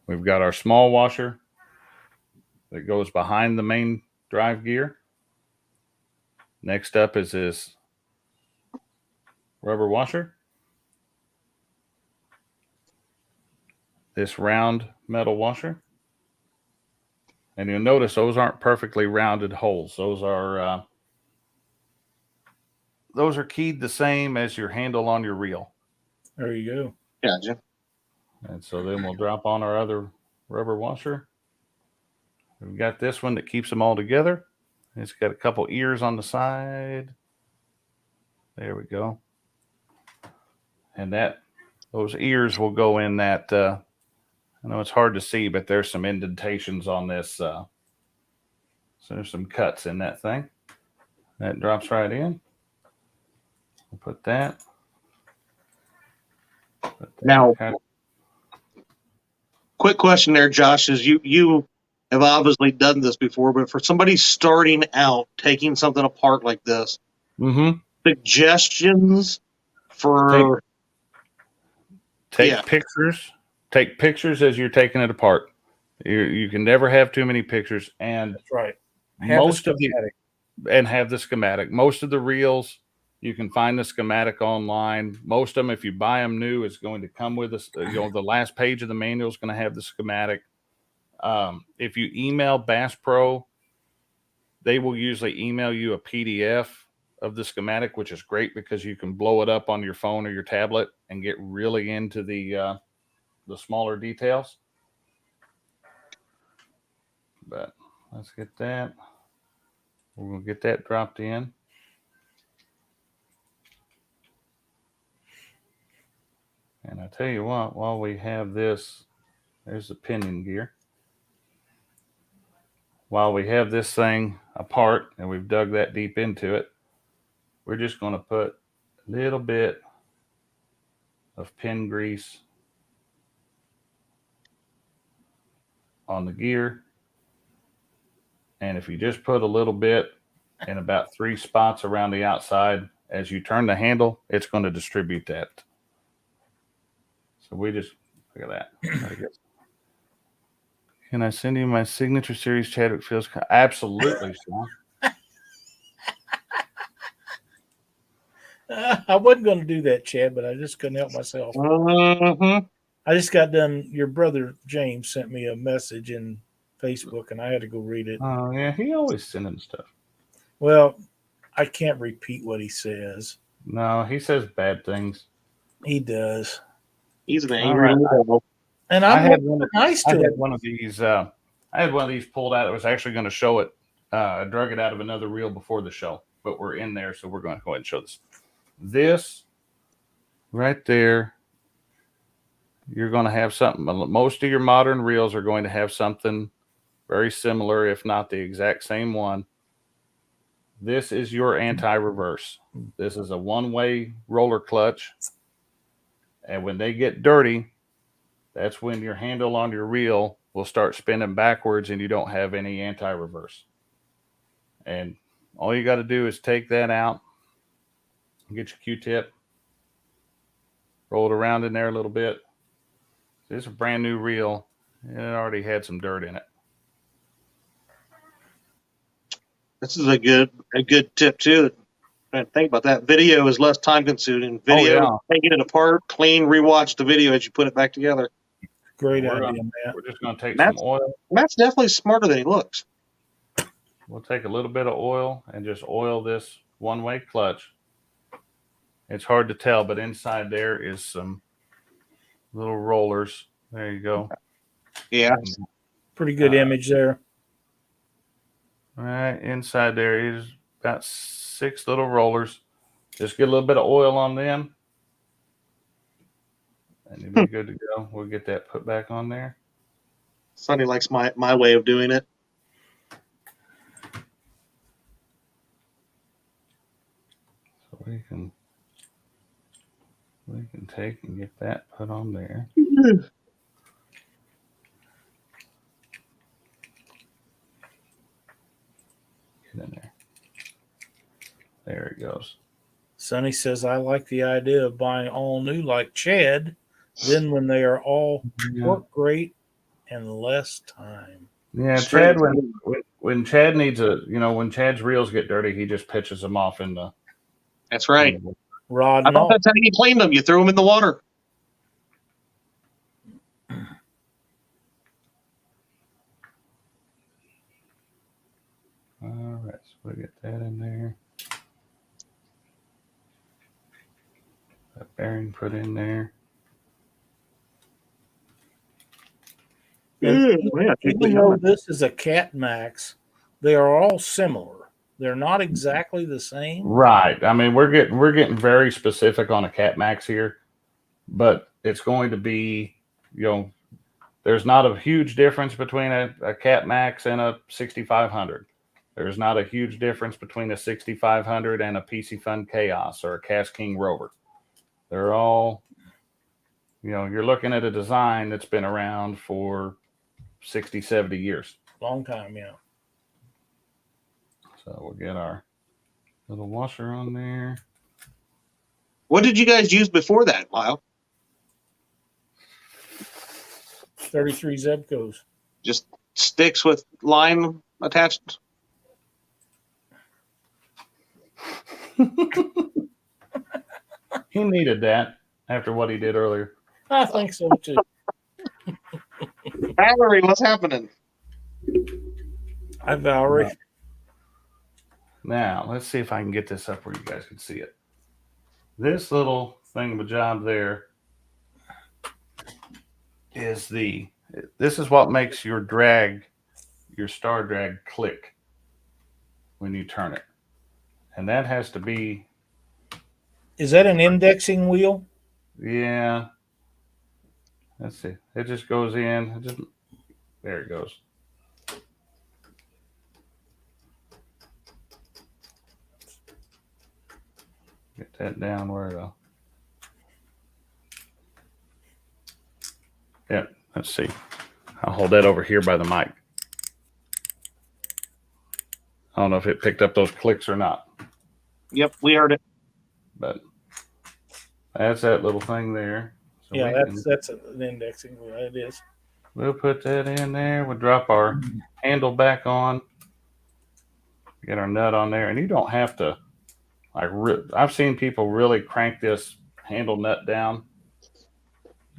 Speaker 3: We've got our small washer that goes behind the main drive gear. Next up is this rubber washer. This round metal washer. And you'll notice those aren't perfectly rounded holes. Those are keyed the same as your handle on your reel.
Speaker 1: There you go.
Speaker 2: Gotcha.
Speaker 3: And so then we'll drop on our other rubber washer. We've got this one that keeps them all together. It's got a couple ears on the side. There we go. And those ears will go in that. I know it's hard to see, but there's some indentations on this. So there's some cuts in that thing. That drops right in. We'll put that.
Speaker 2: Now, quick question there, Josh, is you have obviously done this before, but for somebody starting out taking something apart like this, suggestions for
Speaker 3: take pictures. Take pictures as you're taking it apart. You can never have too many pictures, and
Speaker 1: That's right.
Speaker 3: Most of the have the schematic. Most of the reels, you can find the schematic online. Most of them, if you buy them new, is going to come with us. The last page of the manual is going to have the schematic. If you email Bass Pro, they will usually email you a PDF of the schematic, which is great because you can blow it up on your phone or your tablet and get really into the smaller details. But let's get that. We're going to get that dropped in. And I tell you what, while we have this, there's the pinion gear. While we have this thing apart and we've dug that deep into it, we're just going to put a little bit of pin grease on the gear. And if you just put a little bit in about 3 spots around the outside, as you turn the handle, it's going to distribute that. So we just, look at that. Can I send you my signature series Chadwick Fields? Absolutely, Sean.
Speaker 1: I wasn't going to do that, Chad, but I just couldn't help myself. I just got done. Your brother James sent me a message in Facebook, and I had to go read it.
Speaker 3: Oh, yeah. He always sending stuff.
Speaker 1: Well, I can't repeat what he says.
Speaker 3: No, he says bad things.
Speaker 1: He does.
Speaker 2: He's an angry little.
Speaker 1: And
Speaker 3: I had
Speaker 1: nice to him.
Speaker 3: one of these. I had one of these pulled out. I was actually going to show it. I drug it out of another reel before the show, but we're in there, so we're going to go ahead and show this. This right there, you're going to have something. Most of your modern reels are going to have something very similar, if not the exact same one. This is your anti-reverse. This is a one-way roller clutch. And when they get dirty, that's when your handle on your reel will start spinning backwards and you don't have any anti-reverse. And all you got to do is take that out, get your Q-tip, roll it around in there a little bit. This is a brand new reel, and it already had some dirt in it.
Speaker 2: This is a good tip too. I think about that. Video is less time consuming. Video, taking it apart, clean, rewatch the video as you put it back together.
Speaker 1: Great idea, Matt.
Speaker 3: We're just going to take some oil.
Speaker 2: Matt's definitely smarter than he looks.
Speaker 3: We'll take a little bit of oil and just oil this one-way clutch. It's hard to tell, but inside there is some little rollers. There you go.
Speaker 2: Yeah.
Speaker 1: Pretty good image there.
Speaker 3: All right, inside there is about 6 little rollers. Just get a little bit of oil on them, and you'll be good to go. We'll get that put back on there.
Speaker 2: Sonny likes my way of doing it.
Speaker 3: So we can take and get that put on there. Get in there. There it goes.
Speaker 1: Sonny says, I like the idea of buying all new like Chad. Then when they are all work great and less time.
Speaker 3: Yeah, Chad, when Chad needs when Chad's reels get dirty, he just pitches them off in the.
Speaker 2: That's right.
Speaker 1: Rod
Speaker 2: I thought that's how you clean them. You throw them in the water.
Speaker 3: All right, so we'll get that in there. That bearing put in there.
Speaker 1: Even though this is a Cat Max, they are all similar. They're not exactly the same.
Speaker 3: Right. I mean, we're getting very specific on a Cat Max here, but it's going to be, there's not a huge difference between a Cat Max and a 6500. There's not a huge difference between a 6500 and a PC Fun Chaos or a Cast King Rover. They're all You know, you're looking at a design that's been around for 60, 70 years.
Speaker 1: Long time, yeah.
Speaker 3: So we'll get our little washer on there.
Speaker 2: What did you guys use before that, Lyle?
Speaker 1: 33 Zebcos.
Speaker 2: Just sticks with line attached?
Speaker 3: He needed that after what he did earlier.
Speaker 1: I think so too.
Speaker 2: Valerie, what's happening?
Speaker 1: Hi, Valerie.
Speaker 3: Now, let's see if I can get this up where you guys can see it. This little thingamajob there is this is what makes your drag, your star drag click when you turn it. And that has to be...
Speaker 1: Is that an indexing wheel?
Speaker 3: Yeah. Let's see. It just goes in. There it goes. Get that down where it'll... Yeah, let's see. I'll hold that over here by the mic. I don't know if it picked up those clicks or not.
Speaker 2: Yep, we heard it.
Speaker 3: But that's that little thing there. So
Speaker 1: Yeah, that's an indexing wheel. It is.
Speaker 3: We'll put that in there. We'll drop our handle back on. Get our nut on there. And you don't have to, like, I've seen people really crank this handle nut down.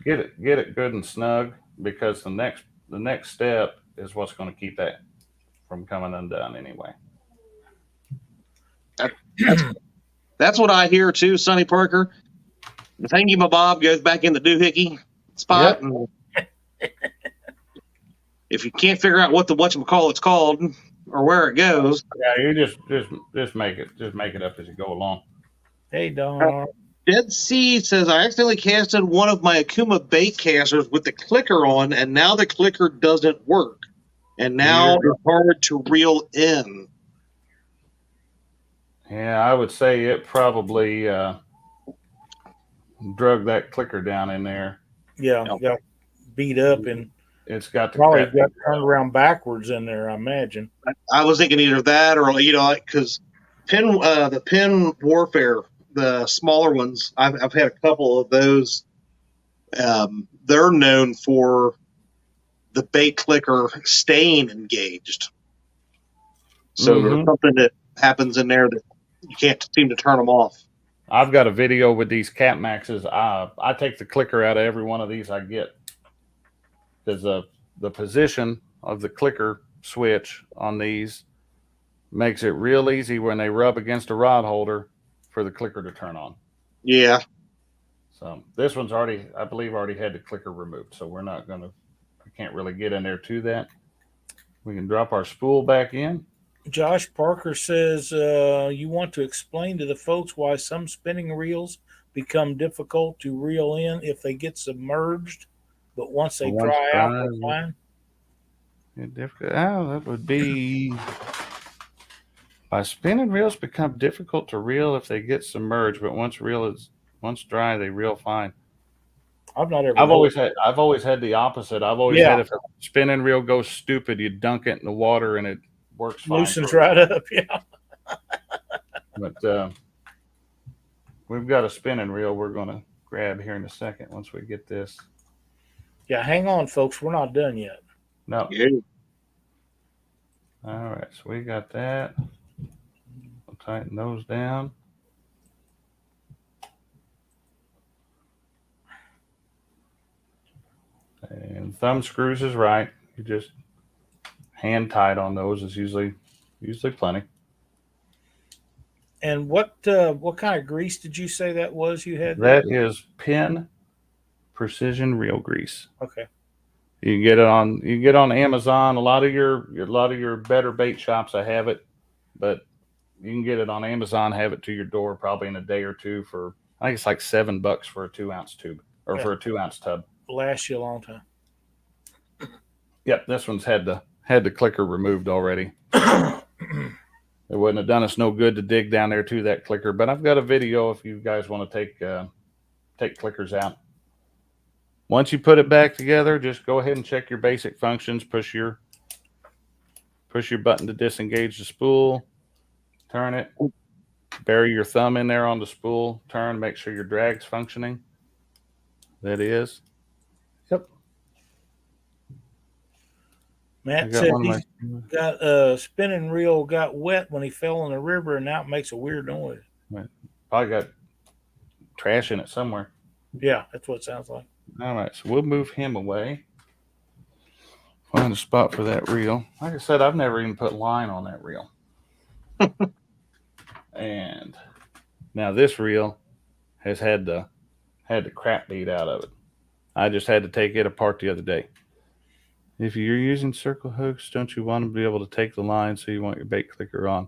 Speaker 3: Get it good and snug, because the next step is what's going to keep that from coming undone anyway.
Speaker 2: That's what I hear too, Sonny Parker. The thingy-mabob goes back in the doohickey spot.
Speaker 3: Yep.
Speaker 2: And if you can't figure out what the whatchamacallit's called or where it goes.
Speaker 3: Yeah, you just make it up as you go along.
Speaker 1: Hey, Don.
Speaker 2: Dead Sea says, I accidentally casted one of my Akuma Baitcasters with the clicker on, and now the clicker doesn't work. And now it's hard to reel in.
Speaker 3: Yeah, I would say it probably drug that clicker down in there.
Speaker 1: Yeah, got beat up and
Speaker 3: it's got
Speaker 1: probably got turned around backwards in there, I imagine.
Speaker 2: I was thinking either that or, because the pin warfare, the smaller ones, I've had a couple of those. They're known for the bait clicker staying engaged. So there's something that happens in there that you can't seem to turn them off.
Speaker 3: I've got a video with these Cat Maxes. I take the clicker out of every one of these I get, because the position of the clicker switch on these makes it real easy when they rub against a rod holder for the clicker to turn on.
Speaker 2: Yeah.
Speaker 3: So this one's I believe already had the clicker removed. So we can't really get in there to that. We can drop our spool back in.
Speaker 1: Josh Parker says, you want to explain to the folks why some spinning reels become difficult to reel in if they get submerged, but once they dry out, they're fine.
Speaker 3: That would be... By spinning reels become difficult to reel if they get submerged, but once dry, they reel fine.
Speaker 1: I've
Speaker 3: always had the opposite. I've always had, if a spinning reel goes stupid, you dunk it in the water and it works fine.
Speaker 1: Loosens right up, yeah.
Speaker 3: But we've got a spinning reel we're going to grab here in a second once we get this.
Speaker 1: Yeah, hang on, folks. We're not done yet.
Speaker 3: No.
Speaker 2: Yeah.
Speaker 3: All right, so we got that. We'll tighten those down. And thumb screws is right. You just hand tight on those is usually plenty.
Speaker 1: And what kind of grease did you say that was you had?
Speaker 3: That is Pin Precision Reel Grease.
Speaker 1: Okay.
Speaker 3: You can get it on Amazon. A lot of your better bait shops I have it, but you can get it on Amazon, have it to your door probably in a day or two for, I think it's like $7 for a 2-ounce tube or for a 2-ounce tub.
Speaker 1: Lasts you a long time.
Speaker 3: Yep, this one's had the clicker removed already. It wouldn't have done us no good to dig down there to that clicker, but I've got a video if you guys want to take clickers out. Once you put it back together, just go ahead and check your basic functions. Push your button to disengage the spool. Turn it. Bury your thumb in there on the spool. Turn. Make sure your drag's functioning. That is.
Speaker 1: Yep. Matt
Speaker 3: got
Speaker 1: said
Speaker 3: one of
Speaker 1: he's got a spinning reel got wet when he fell in the river, and now it makes a weird noise.
Speaker 3: Probably got trash in it somewhere.
Speaker 1: Yeah, that's what it sounds like.
Speaker 3: All right, so we'll move him away. Find a spot for that reel. Like I said, I've never even put line on that reel. And now this reel has had the crap beat out of it. I just had to take it apart the other day. If you're using circle hooks, don't you want to be able to take the line so you want your bait clicker on?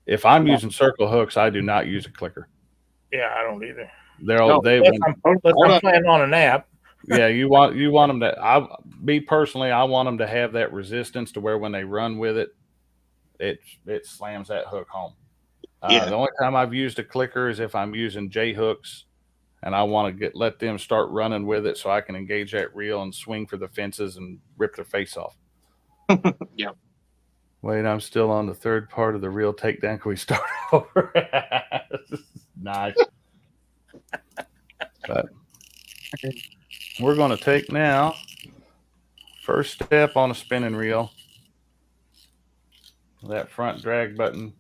Speaker 3: If I'm using circle hooks, I do not use a clicker.
Speaker 1: Yeah, I don't either.
Speaker 3: They're all
Speaker 1: Unless I'm planning on a nap.
Speaker 3: Yeah, you want them to. Me personally, I want them to have that resistance to where when they run with it, it slams that hook home. The only time I've used a clicker is if I'm using J hooks, and I want to let them start running with it so I can engage that reel and swing for the fences and rip their face off.
Speaker 2: Yeah.
Speaker 3: Wait, I'm still on the third part of the reel takedown. Can we start over? Nice. But we're going to take now first step on a spinning reel. That front drag button.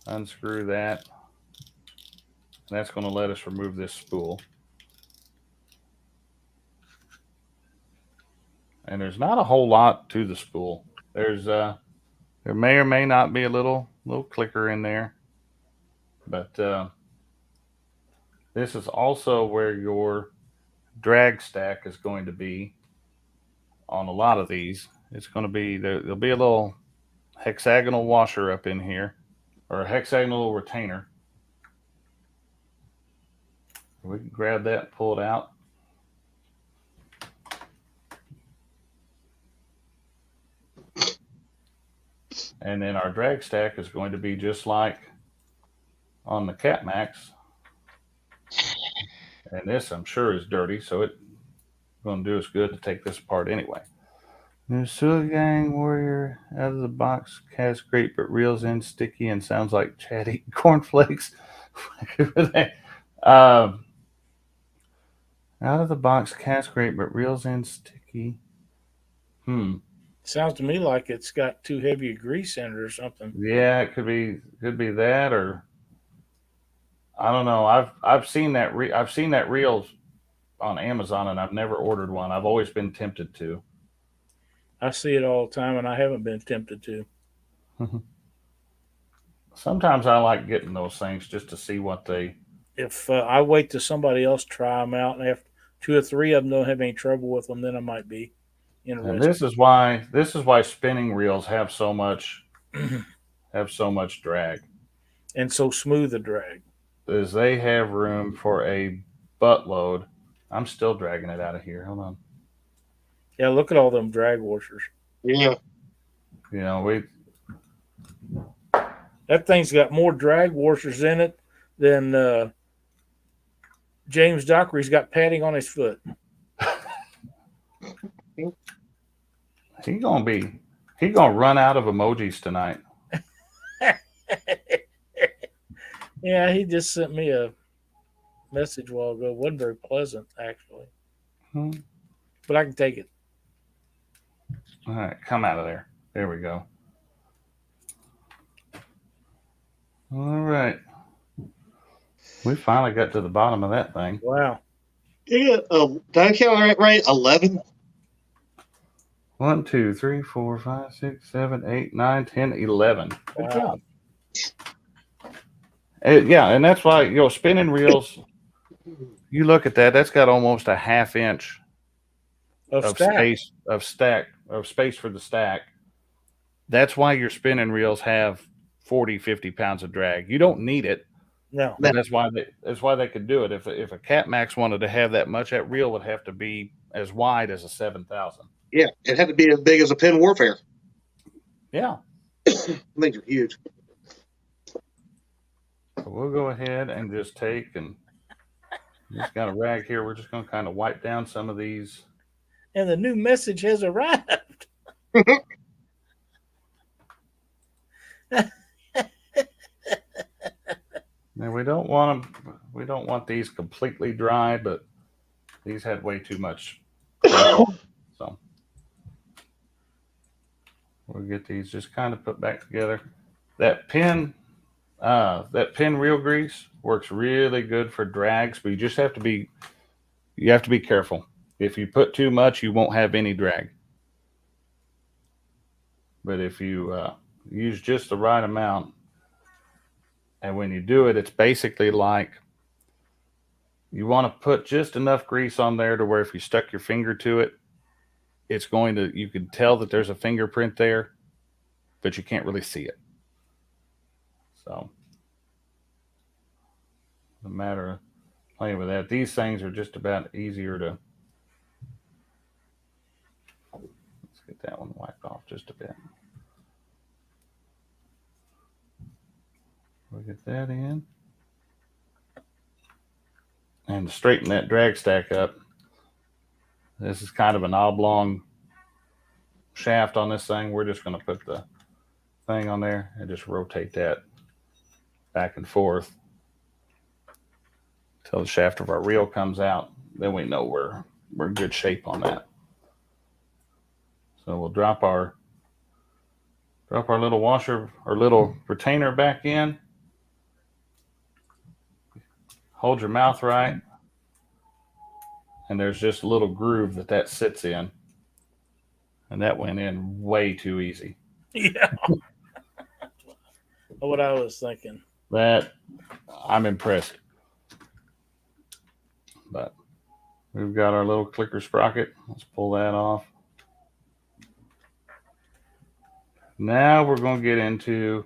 Speaker 3: Unscrew that. That's going to let us remove this spool. And there's not a whole lot to the spool. There's there may or may not be a little clicker in there. But this is also where your drag stack is going to be on a lot of these. It's going to be there'll be a little hexagonal washer up in here, or a hexagonal retainer. We can grab that and pull it out. And then our drag stack is going to be just like on the Cat Max. And this, I'm sure, is dirty, so it's going to do us good to take this apart anyway. The Sul Gang Warrior out of the box cast great, but reels in sticky and sounds like Chad eating cornflakes. Out of the box cast great, but reels in sticky.
Speaker 1: Sounds to me like it's got too heavy a grease in it or something.
Speaker 3: Yeah, it could be that, or I don't know. I've seen that I've seen that reel on Amazon, and I've never ordered one. I've always been tempted to.
Speaker 1: I see it all the time, and I haven't been tempted to.
Speaker 3: Sometimes I like getting those things just to see what they.
Speaker 1: If I wait till somebody else try them out, and after 2 or 3 of them don't have any trouble with them, then I might be interested.
Speaker 3: And this is why spinning reels have so much drag,
Speaker 1: and so smooth a drag.
Speaker 3: Is they have room for a buttload. I'm still dragging it out of here. Hold on.
Speaker 1: Yeah, look at all them drag washers.
Speaker 2: Yeah.
Speaker 3: You know,
Speaker 1: that thing's got more drag washers in it than James Dockery's got padding on his foot.
Speaker 3: He's gonna run out of emojis tonight.
Speaker 1: Yeah, he just sent me a message a while ago. It wasn't very pleasant, actually. But I can take it.
Speaker 3: All right, come out of there. There we go. All right. We finally got to the bottom of that thing.
Speaker 1: Wow.
Speaker 2: Yeah. Did I count right? 11?
Speaker 3: 1, 2, 3, 4, 5, 6, 7, 8, 9, 10, 11. Good job. Yeah, and that's why, spinning reels, you look at that, that's got almost a half inch of space for the stack. That's why your spinning reels have 40, 50 pounds of drag. You don't need it.
Speaker 1: No.
Speaker 3: But that's why they could do it. If a Cat Max wanted to have that much, that reel would have to be as wide as a 7,000.
Speaker 2: Yeah, it had to be as big as a Penn Warfare.
Speaker 3: Yeah.
Speaker 2: Things are huge.
Speaker 3: So we'll go ahead and just take and Just got a rag here. We're just going to kind of wipe down some of these.
Speaker 1: And the new message has arrived.
Speaker 3: Now we don't want them. We don't want these completely dry, but these had way too much. So we'll get these just kind of put back together. That pin reel grease works really good for drags, but you just have to be careful. If you put too much, you won't have any drag. But if you use just the right amount, and when you do it, it's basically like you want to put just enough grease on there to where if you stuck your finger to it, it's going to, you can tell that there's a fingerprint there, but you can't really see it. So it's a matter of playing with that. These things are just about easier to, let's get that one wiped off just a bit. We'll get that in. And to straighten that drag stack up, this is kind of an oblong shaft on this thing. We're just going to put the thing on there and just rotate that back and forth until the shaft of our reel comes out. Then we know we're in good shape on that. So we'll drop our little washer or little retainer back in. Hold your mouth right, and there's just a little groove that sits in, and that went in way too easy.
Speaker 1: Yeah. What I was thinking.
Speaker 3: That I'm impressed. But we've got our little clicker sprocket. Let's pull that off. Now we're going to get into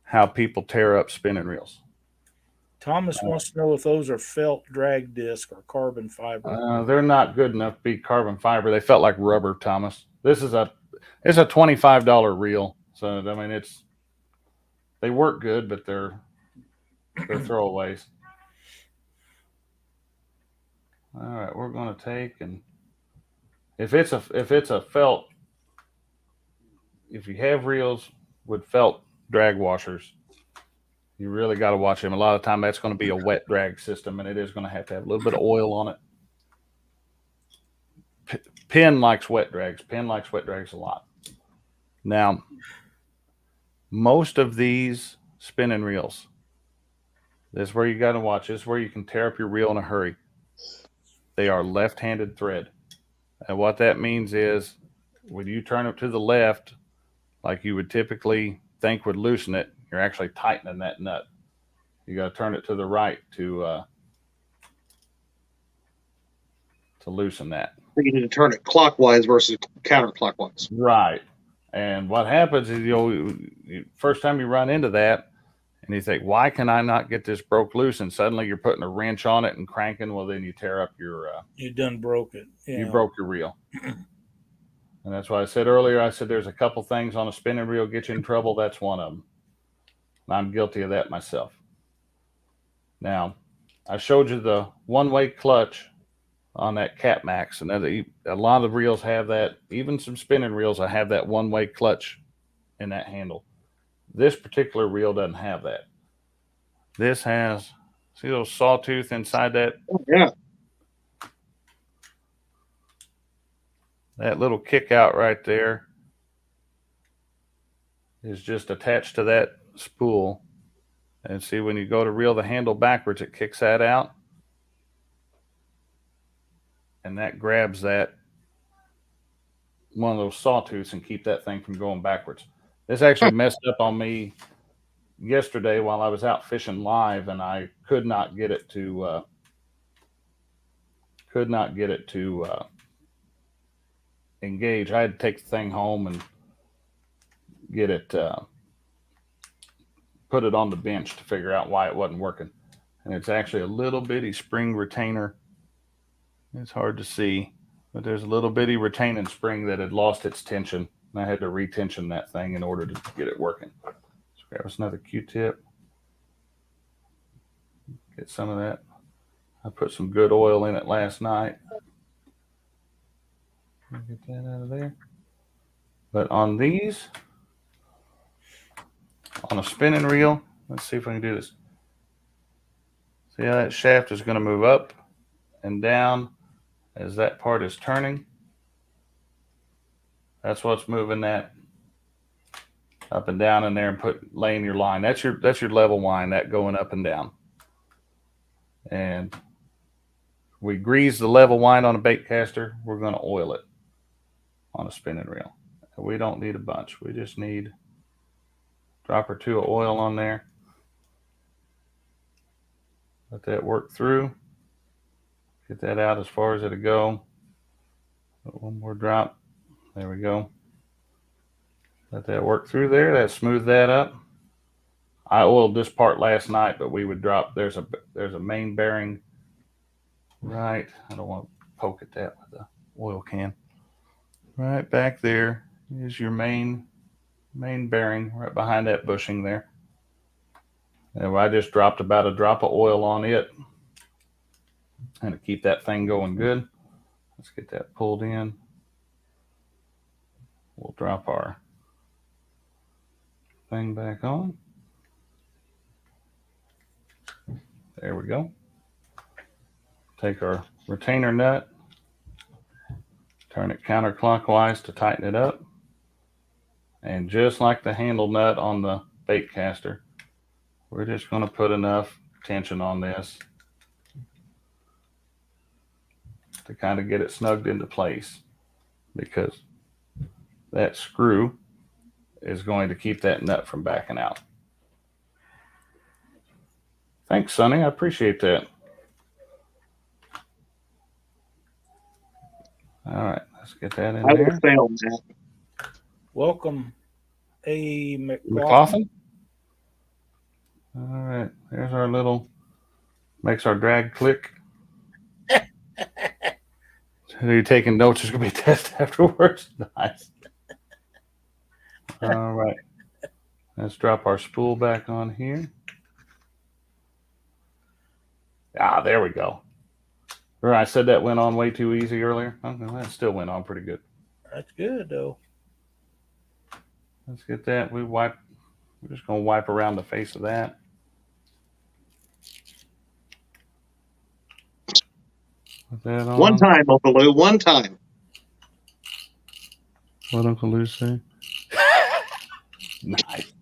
Speaker 3: how people tear up spinning reels.
Speaker 1: Thomas wants to know if those are felt drag disc or carbon fiber.
Speaker 3: They're not good enough to be carbon fiber. They felt like rubber, Thomas. It's a $25 reel. So I mean, they work good, but they're throwaways. All right, we're going to take, and if it's a felt, if you have reels with felt drag washers, you really got to watch them. A lot of time that's going to be a wet drag system, and it is going to have a little bit of oil on it. Penn likes wet drags. Penn likes wet drags a lot. Now, most of these spinning reels, this is where you got to watch. This is where you can tear up your reel in a hurry. They are left-handed thread. And what that means is when you turn it to the left, like you would typically think would loosen it, you're actually tightening that nut. You got to turn it to the right to loosen that.
Speaker 2: You need to turn it clockwise versus counterclockwise.
Speaker 3: Right. And what happens is first time you run into that and you think, why can I not get this broke loose? And suddenly you're putting a wrench on it and cranking. Well, then you tear up your...
Speaker 1: you done broke it. Yeah.
Speaker 3: You broke your reel. And that's why I said earlier, I said there's a couple things on a spinning reel get you in trouble. That's one of them. I'm guilty of that myself. Now, I showed you the one-way clutch on that Cat Max, and a lot of reels have that. Even some spinning reels, I have that one-way clutch in that handle. This particular reel doesn't have that. This has, see those sawtooth inside that?
Speaker 2: Oh, yeah.
Speaker 3: That little kick out right there is just attached to that spool. And see, when you go to reel the handle backwards, it kicks that out. And that grabs that one of those sawtooths and keep that thing from going backwards. This actually messed up on me yesterday while I was out fishing live, and I could not get it to engage. I had to take the thing home and get it put it on the bench to figure out why it wasn't working. And it's actually a little bitty spring retainer. It's hard to see, but there's a little bitty retaining spring that had lost its tension, and I had to retension that thing in order to get it working. So grab us another Q-tip. Get some of that. I put some good oil in it last night. Get that out of there. But on these, on a spinning reel, let's see if I can do this. See how that shaft is going to move up and down as that part is turning. That's what's moving that up and down in there and laying your line. That's your level line, that going up and down. And we grease the level line on a baitcaster. We're going to oil it on a spinning reel. We don't need a bunch. We just need a drop or two of oil on there. Let that work through. Get that out as far as it'll go. Put one more drop. There we go. Let that work through there. That smoothed that up. I oiled this part last night, but we would drop. There's a main bearing. Right. I don't want to poke at that with the oil can. Right back there is your main bearing right behind that bushing there. And I just dropped about a drop of oil on it and to keep that thing going good. Let's get that pulled in. We'll drop our thing back on. There we go. Take our retainer nut, turn it counterclockwise to tighten it up. And just like the handle nut on the Baitcaster, we're just going to put enough tension on this to kind of get it snugged into place, because that screw is going to keep that nut from backing out. Thanks, Sonny. I appreciate that. All right, let's get that in there.
Speaker 1: Welcome, A.
Speaker 3: McLaughlin. All right, there's our little, makes our drag click. Are you taking notes? There's going to be a test afterwards. Nice. All right, let's drop our spool back on here. Ah, there we go. Remember I said that went on way too easy earlier? Okay, well, that still went on pretty good.
Speaker 1: That's good, though.
Speaker 3: Let's get that. We're just going to wipe around the face of that. Put that on.
Speaker 2: One time, Uncle Lou, one time.
Speaker 3: What Uncle Lou say? Nice.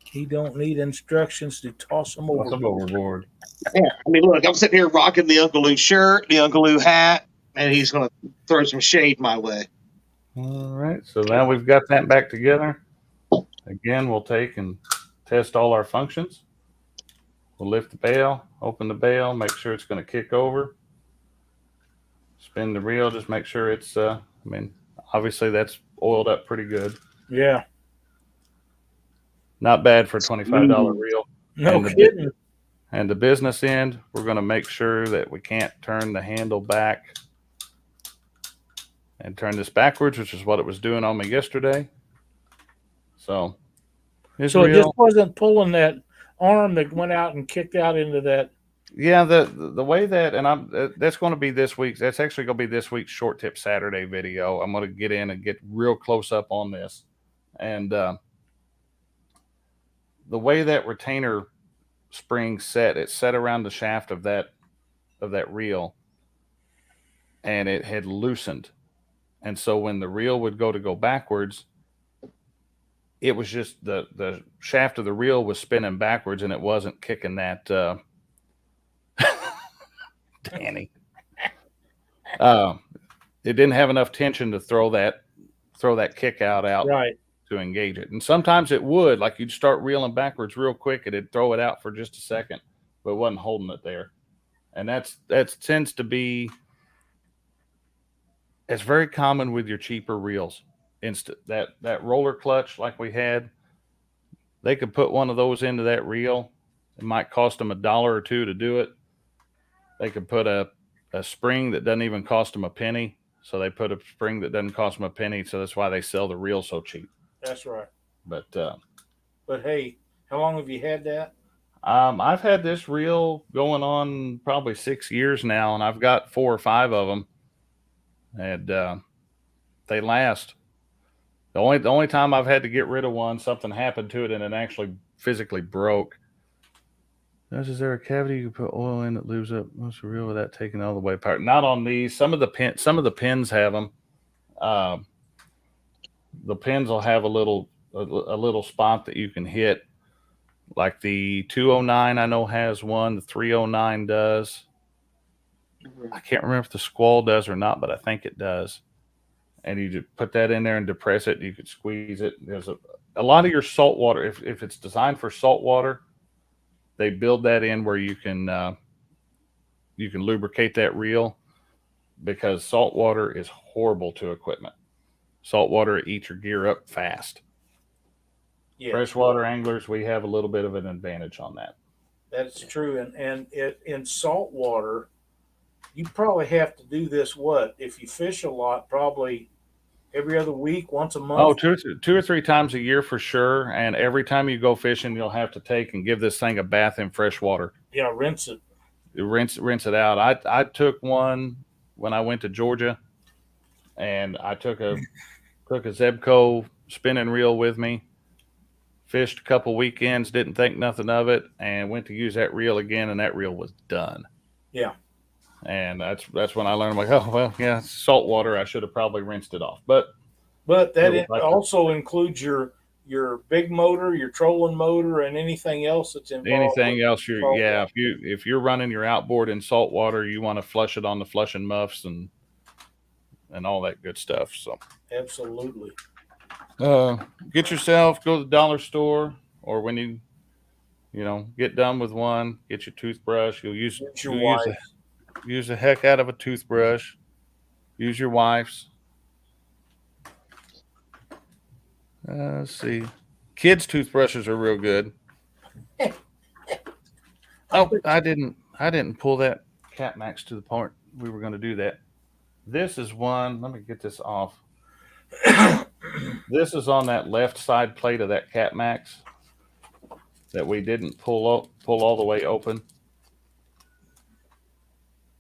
Speaker 1: He don't need instructions to toss them over.
Speaker 3: Toss them overboard.
Speaker 2: Yeah, I mean, look, I'm sitting here rocking the Uncle Lou shirt, the Uncle Lou hat, and he's going to throw some shade my way.
Speaker 3: All right, so now we've got that back together. Again, we'll take and test all our functions. We'll lift the bail, open the bail, make sure it's going to kick over. Spin the reel, just make sure it's, I mean, obviously that's oiled up pretty good.
Speaker 1: Yeah.
Speaker 3: Not bad for a $25 reel.
Speaker 1: No kidding.
Speaker 3: And the business end, we're going to make sure that we can't turn the handle back and turn this backwards, which is what it was doing on me yesterday. So
Speaker 1: it just wasn't pulling that arm that went out and kicked out into that.
Speaker 3: Yeah, the way that, and that's going to be this week's. That's actually going to be this week's Short Tip Saturday video. I'm going to get in and get real close up on this, and the way that retainer spring set, it's set around the shaft of that reel, and it had loosened, and so when the reel would go backwards, it was just the shaft of the reel was spinning backwards, and it wasn't kicking that. Danny, it didn't have enough tension to throw that kick out
Speaker 1: right
Speaker 3: to engage it. And sometimes it would, like you'd start reeling backwards real quick, it'd throw it out for just a second, but it wasn't holding it there. And that tends to be, it's very common with your cheaper reels. That roller clutch like we had, they could put one of those into that reel. It might cost them $1 or $2 to do it. They could put a spring that doesn't even cost them a penny. So they put a spring that doesn't cost them a penny. So that's why they sell the reel so cheap.
Speaker 1: That's right.
Speaker 3: But
Speaker 1: hey, how long have you had that?
Speaker 3: I've had this reel going on probably 6 years now, and I've got 4 or 5 of them, and they last. The only time I've had to get rid of one, something happened to it, and it actually physically broke. Is there a cavity you can put oil in that lubes up most of the reel without taking it all the way apart? Not on these. Some of the pins have them. The pins will have a little spot that you can hit. Like the 209, I know has one. The 309 does. I can't remember if the Squall does or not, but I think it does. And you just put that in there and depress it. You could squeeze it. There's a lot of your salt water. If it's designed for salt water, they build that in where you can lubricate that reel, because salt water is horrible to equipment. Salt water eats your gear up fast. Yeah. Freshwater anglers, we have a little bit of an advantage on that.
Speaker 1: That's true. And in salt water, you probably have to do this, if you fish a lot, probably every other week, once a month?
Speaker 3: Oh, two or three times a year for sure. And every time you go fishing, you'll have to take and give this thing a bath in fresh water.
Speaker 1: Yeah, rinse it.
Speaker 3: Rinse it out. I took one when I went to Georgia, and I took a Zebco spinning reel with me. Fished a couple weekends, didn't think nothing of it, and went to use that reel again, and that reel was done.
Speaker 1: Yeah.
Speaker 3: And that's when I learned, like, oh, well, yeah, it's salt water. I should have probably rinsed it off. But
Speaker 1: that also includes your big motor, your trolling motor, and anything else that's involved.
Speaker 3: Anything else, if you're running your outboard in salt water, you want to flush it on the flushing muffs and all that good stuff. So
Speaker 1: absolutely.
Speaker 3: Get yourself, go to the dollar store, or when you get done with one, get your toothbrush. Use the heck out of a toothbrush. Use your wife's. Let's see. Kids' toothbrushes are real good. Oh, I didn't pull that Cat Max to the point we were going to do that. This is one. Let me get this off. This is on that left side plate of that Cat Max that we didn't pull all the way open.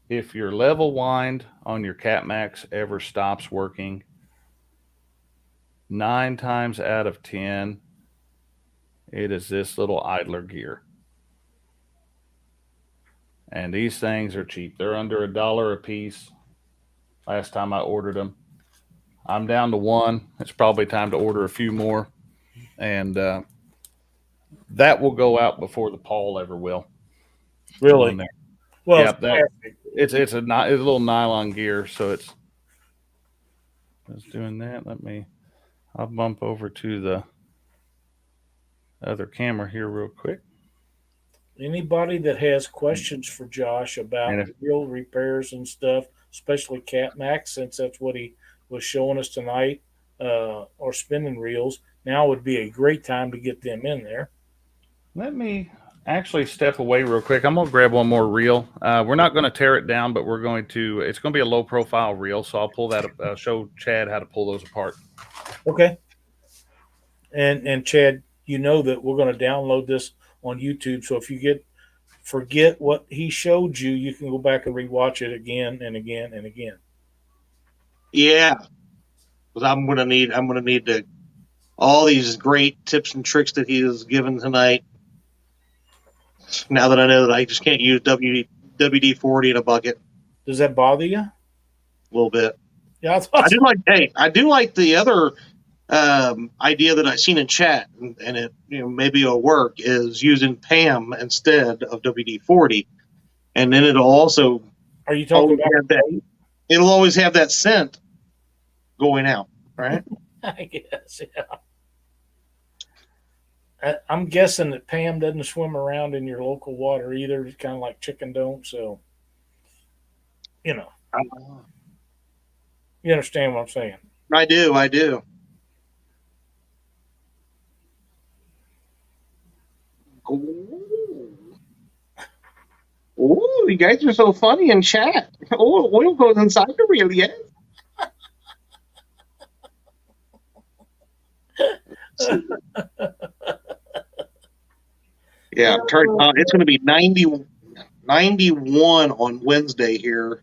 Speaker 3: If your level wind on your Cat Max ever stops working, 9 times out of 10, it is this little idler gear. And these things are cheap. They're under $1 a piece. Last time I ordered them. I'm down to one. It's probably time to order a few more. And that will go out before the Paul ever will.
Speaker 1: Really?
Speaker 3: Well, yeah, it's a little nylon gear, so it's doing that. I'll bump over to the other camera here real quick.
Speaker 1: Anybody that has questions for Josh about reel repairs and stuff, especially Cat Max, since that's what he was showing us tonight, or spinning reels, now would be a great time to get them in there.
Speaker 3: Let me actually step away real quick. I'm going to grab one more reel. We're not going to tear it down, but it's going to be a low profile reel. So I'll pull that up, show Chad how to pull those apart.
Speaker 1: Okay. And Chad, you know that we're going to download this on YouTube. So if you forget what he showed you, you can go back and rewatch it again and again and again.
Speaker 2: Yeah. Because I'm going to need all these great tips and tricks that he has given tonight. Now that I know that I just can't use WD-40 in a bucket.
Speaker 1: Does that bother you? A
Speaker 2: little bit.
Speaker 1: Yeah,
Speaker 2: I do like the other idea that I've seen in chat, and it maybe it'll work, is using PAM instead of WD-40, and then it'll also.
Speaker 1: Are you talking about
Speaker 2: that? It'll always have that scent going out, right?
Speaker 1: I guess, yeah. I'm guessing that Pam doesn't swim around in your local water either. It's kind of like chicken don't. So, you understand what I'm saying.
Speaker 2: I do. Oh, you guys are so funny in chat. Oh, oil goes inside the reel, yes. Yeah, it's going to be 91 on Wednesday here,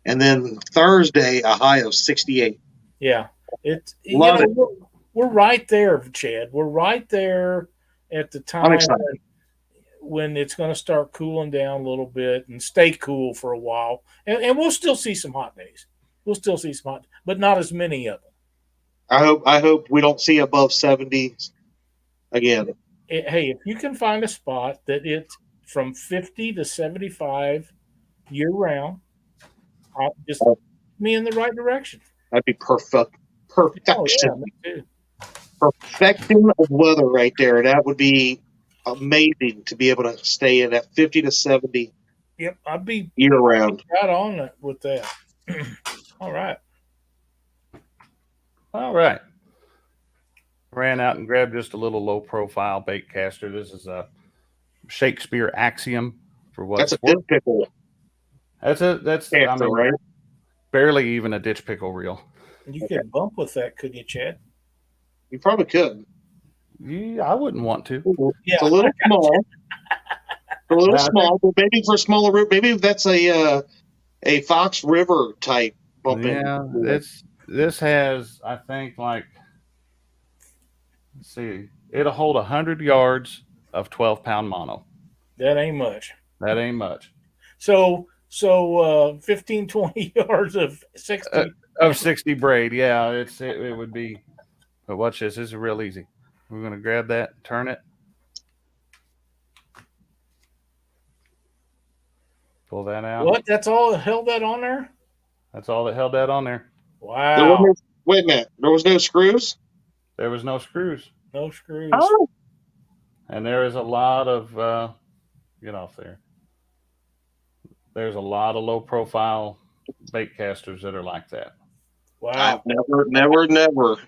Speaker 2: and then Thursday a high of 68.
Speaker 1: Yeah, it's
Speaker 2: Love it.
Speaker 1: we're right there, Chad. We're right there at the
Speaker 2: I'm
Speaker 1: time
Speaker 2: excited.
Speaker 1: when it's going to start cooling down a little bit and stay cool for a while, and we'll still see some hot days. We'll still see some hot, but not as many of them.
Speaker 2: I hope we don't see above 70 again.
Speaker 1: Hey, if you can find a spot that it's from 50 to 75 year round, just me in the right direction.
Speaker 2: That'd be perfection.
Speaker 1: Oh, yeah, me too.
Speaker 2: Perfection of weather right there. That would be amazing to be able to stay in at 50 to 70.
Speaker 1: Yep, I'd be
Speaker 2: year round.
Speaker 1: right on it with that. All right.
Speaker 3: All right. Ran out and grabbed just a little low profile Baitcaster. This is a Shakespeare Axiom for what?
Speaker 2: That's a ditch pickle.
Speaker 3: That's
Speaker 2: Right?
Speaker 3: barely even a ditch pickle reel.
Speaker 1: You could bump with that, could you, Chad?
Speaker 2: You probably could.
Speaker 3: Yeah, I wouldn't want to.
Speaker 1: Yeah,
Speaker 2: it's a little small. A little small, but maybe for a smaller route, maybe that's a Fox River type bumping.
Speaker 3: Yeah, this has, I think, like, let's see, it'll hold 100 yards of 12-pound mono.
Speaker 1: that ain't much.
Speaker 3: That ain't much.
Speaker 1: So 15, 20 yards of 60.
Speaker 3: Of 60 braid, yeah, it would be. But watch this. This is real easy. We're gonna grab that, turn it, pull that out.
Speaker 1: What? That's all that held that on there?
Speaker 3: That's all that held that on there.
Speaker 1: Wow.
Speaker 2: Wait a minute. There was no screws?
Speaker 3: There was no screws.
Speaker 1: No screws.
Speaker 2: Oh.
Speaker 3: And there is a lot of get off there. There's a lot of low profile Baitcasters that are like that.
Speaker 1: Wow.
Speaker 2: I've never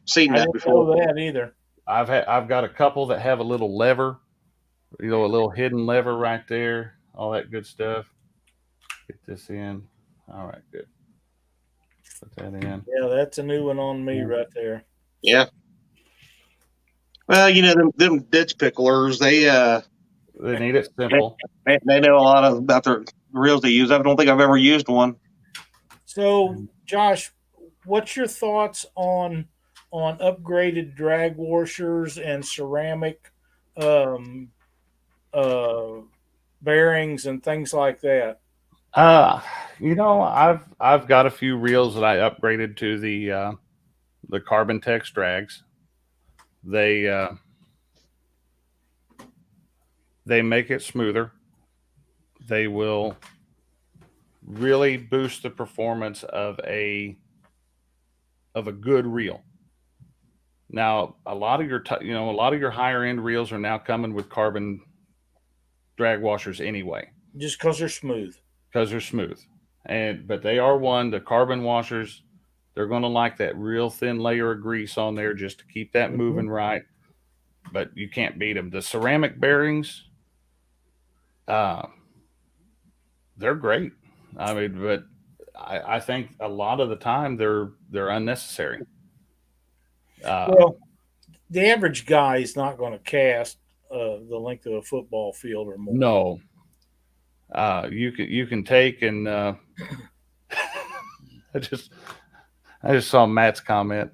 Speaker 2: seen
Speaker 1: I
Speaker 2: that
Speaker 1: didn't
Speaker 2: before.
Speaker 1: know that either.
Speaker 3: I've got a couple that have a little lever, a little hidden lever right there, all that good stuff. Get this in. All right, good. Put that in.
Speaker 1: Yeah, that's a new one on me right there.
Speaker 2: Yeah. Well, them ditch picklers, they
Speaker 3: need it simple.
Speaker 2: They know a lot about their reels they use. I don't think I've ever used one.
Speaker 1: So, Josh, what's your thoughts on upgraded drag washers and ceramic bearings and things like that?
Speaker 3: I've got a few reels that I upgraded to the Carbon Tex drags. They make it smoother. They will really boost the performance of a good reel. Now, a lot of your higher end reels are now coming with carbon drag washers anyway.
Speaker 1: Just because they're smooth.
Speaker 3: Because they're smooth. But they are the carbon washers, they're going to like that real thin layer of grease on there just to keep that moving right. But you can't beat them. The ceramic bearings, they're great. I mean, but I think a lot of the time they're unnecessary.
Speaker 1: Well, the average guy is not going to cast the length of a football field or more.
Speaker 3: No. You can take and I just saw Matt's comment.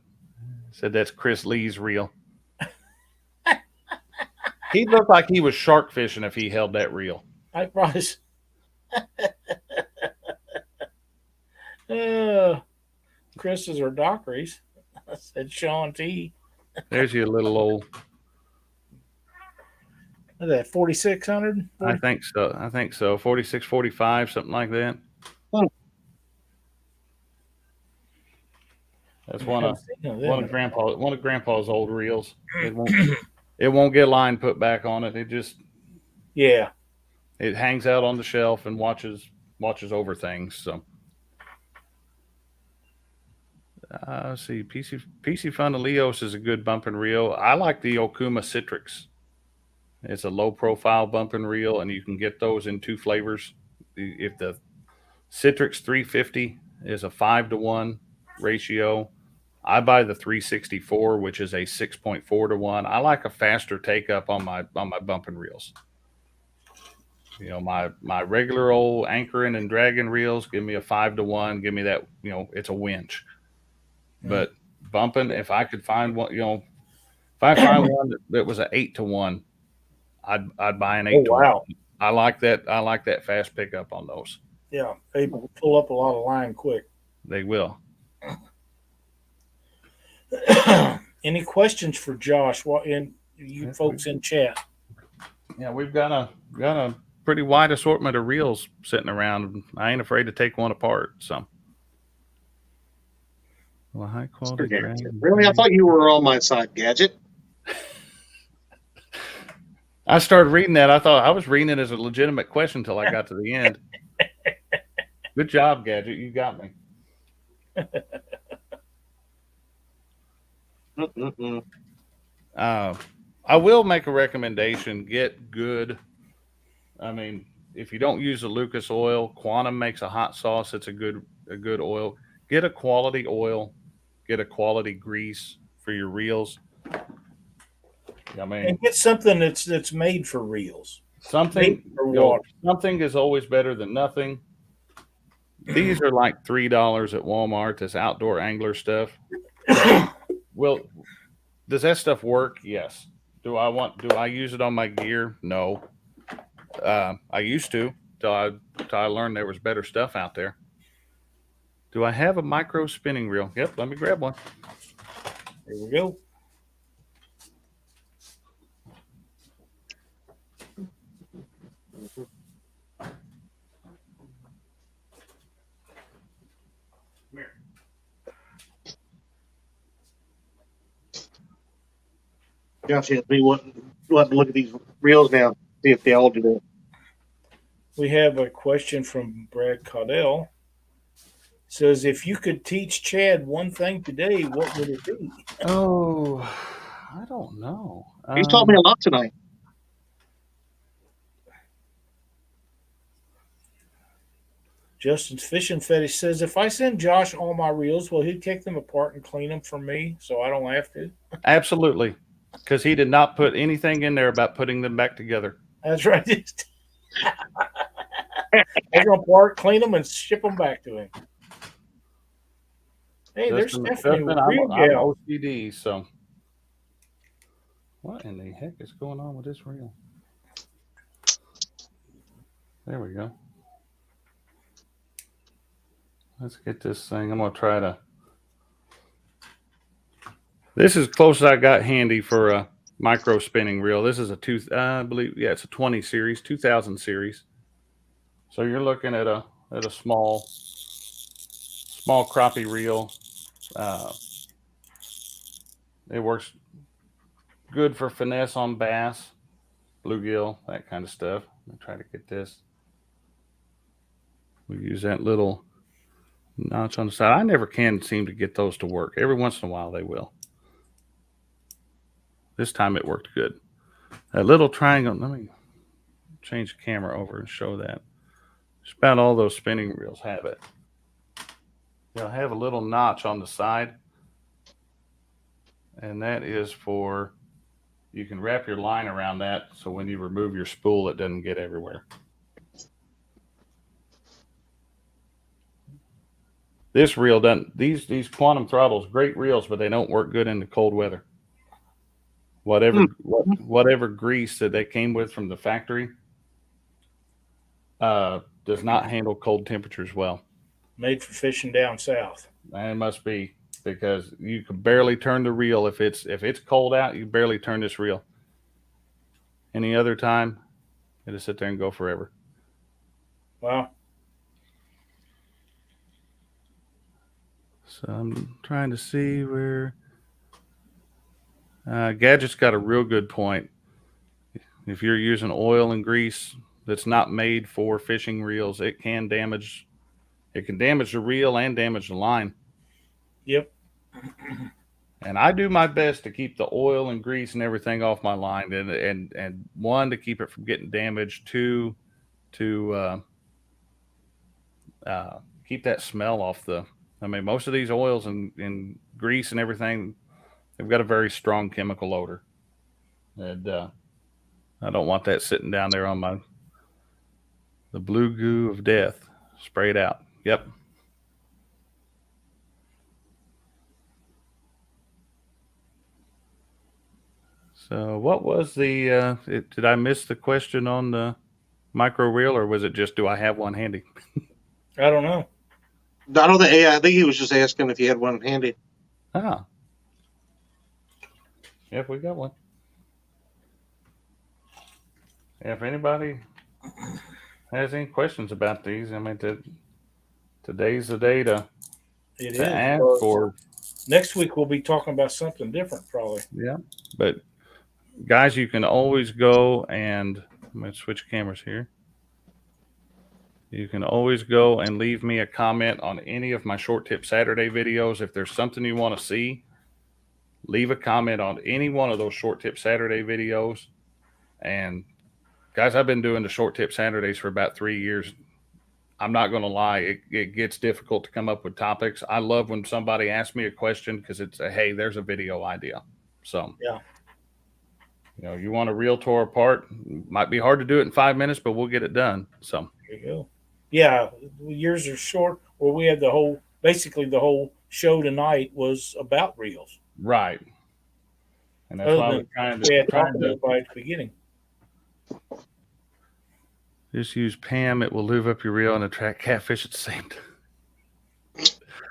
Speaker 3: Said that's Chris Lee's reel. He looked like he was shark fishing if he held that reel.
Speaker 1: I probably. Chris's or Dockery's. I said Sean T.
Speaker 3: There's your little old.
Speaker 1: Is that 4,600?
Speaker 3: I think so. 46, 45, something like that. That's one of Grandpa's old reels. It won't get line put back on it. It hangs out on the shelf and watches over things. So let's see. PC Fun Leos is a good bumping reel. I like the Okuma Citrix. It's a low profile bumping reel, and you can get those in two flavors. If the Citrix 350 is a 5-to-1 ratio, I buy the 364, which is a 6.4-to-1. I like a faster take up on my bumping reels. You know, my regular old anchoring and dragging reels give me a 5-to-1. Give me that. You know, it's a winch. But bumping, if I could find one, you know, if I find one that was an 8-to-1, I'd buy an 8-to-1.
Speaker 1: Wow.
Speaker 3: I like that. I like that fast pickup on those.
Speaker 1: Yeah, they pull up a lot of line quick.
Speaker 3: They will.
Speaker 1: Any questions for Josh? What in you folks in chat?
Speaker 3: Yeah, we've got a pretty wide assortment of reels sitting around. I ain't afraid to take one apart. So, well, high quality.
Speaker 2: Really, I thought you were on my side, Gadget.
Speaker 3: I started reading that. I thought I was reading it as a legitimate question until I got to the end. Good job, Gadget. You got me. I will make a recommendation. Get good. I mean, if you don't use the Lucas oil, Quantum makes a hot sauce. It's a good oil. Get a quality oil. Get a quality grease for your reels. I mean,
Speaker 1: and get something that's made for reels.
Speaker 3: Something is always better than nothing. These are like $3 at Walmart. This outdoor angler stuff. Well, does that stuff work? Yes. Do I use it on my gear? No. I used to till I learned there was better stuff out there. Do I have a micro spinning reel? Yep. Let me grab one.
Speaker 1: Here we go.
Speaker 2: Josh has me wanting to look at these reels now, see if they all do that.
Speaker 1: We have a question from Brad Caudell. Says, if you could teach Chad one thing today, what would it be?
Speaker 3: Oh, I don't know.
Speaker 2: He's taught me a lot tonight.
Speaker 1: Justin's Fishing Fetish says, if I send Josh all my reels, will he take them apart and clean them for me so I don't have to?
Speaker 3: Absolutely. Because he did not put anything in there about putting them back together.
Speaker 1: That's right. Take them apart, clean them, and ship them back to him. Hey, there's Stephanie.
Speaker 3: I'm OCD, so what in the heck is going on with this reel? There we go. Let's get this thing. I'm going to try to. This is close as I got handy for a micro spinning reel. This is I believe, it's a 20 series, 2000 series. So you're looking at a small crappie reel. It works good for finesse on bass, bluegill, that kind of stuff. Let me try to get this. We use that little notch on the side. I never can seem to get those to work. Every once in a while they will. This time it worked good. That little triangle, let me change the camera over and show that. Just about all those spinning reels have it. They'll have a little notch on the side. And that is for, you can wrap your line around that so when you remove your spool, it doesn't get everywhere. This reel doesn't, these quantum throttles, great reels, but they don't work good in the cold weather. Whatever grease that they came with from the factory does not handle cold temperatures well.
Speaker 1: Made for fishing down south.
Speaker 3: And it must be, because you can barely turn the reel. If it's cold out, you barely turn this reel. Any other time, it'll sit there and go forever.
Speaker 1: Wow.
Speaker 3: So I'm trying to see where Gadget's got a real good point. If you're using oil and grease that's not made for fishing reels, it can damage the reel and damage the line.
Speaker 1: Yep.
Speaker 3: And I do my best to keep the oil and grease and everything off my line, and one, to keep it from getting damaged, two, to keep that smell off the. I mean, most of these oils and grease and everything, they've got a very strong chemical odor, and I don't want that sitting down there on The blue goo of death. Spray it out. Yep. So what was the, did I miss the question on the micro reel, or was it just, do I have one handy?
Speaker 1: I don't know.
Speaker 2: I don't think. Yeah, I think he was just asking if you had one handy.
Speaker 3: Ah. Yep, we got one. If anybody has any questions about these, I mean, today's the day to ask for.
Speaker 1: Next week we'll be talking about something different, probably.
Speaker 3: Yeah, but guys, you can always go and I'm going to switch cameras here. You can always go and leave me a comment on any of my Short Tip Saturday videos. If there's something you want to see, leave a comment on any one of those Short Tip Saturday videos. And guys, I've been doing the Short Tip Saturdays for about 3 years. I'm not going to lie. It gets difficult to come up with topics. I love when somebody asks me a question because it's a, hey, there's a video idea. So,
Speaker 1: yeah.
Speaker 3: You know, you want to reel tore apart. Might be hard to do it in 5 minutes, but we'll get it done. So
Speaker 1: there you go. Yeah, yours are short. Where we had basically the whole show tonight was about reels.
Speaker 3: Right. And that's why we're trying to
Speaker 1: at the beginning.
Speaker 3: Just use Pam. It will lube up your reel and attract catfish at the same time.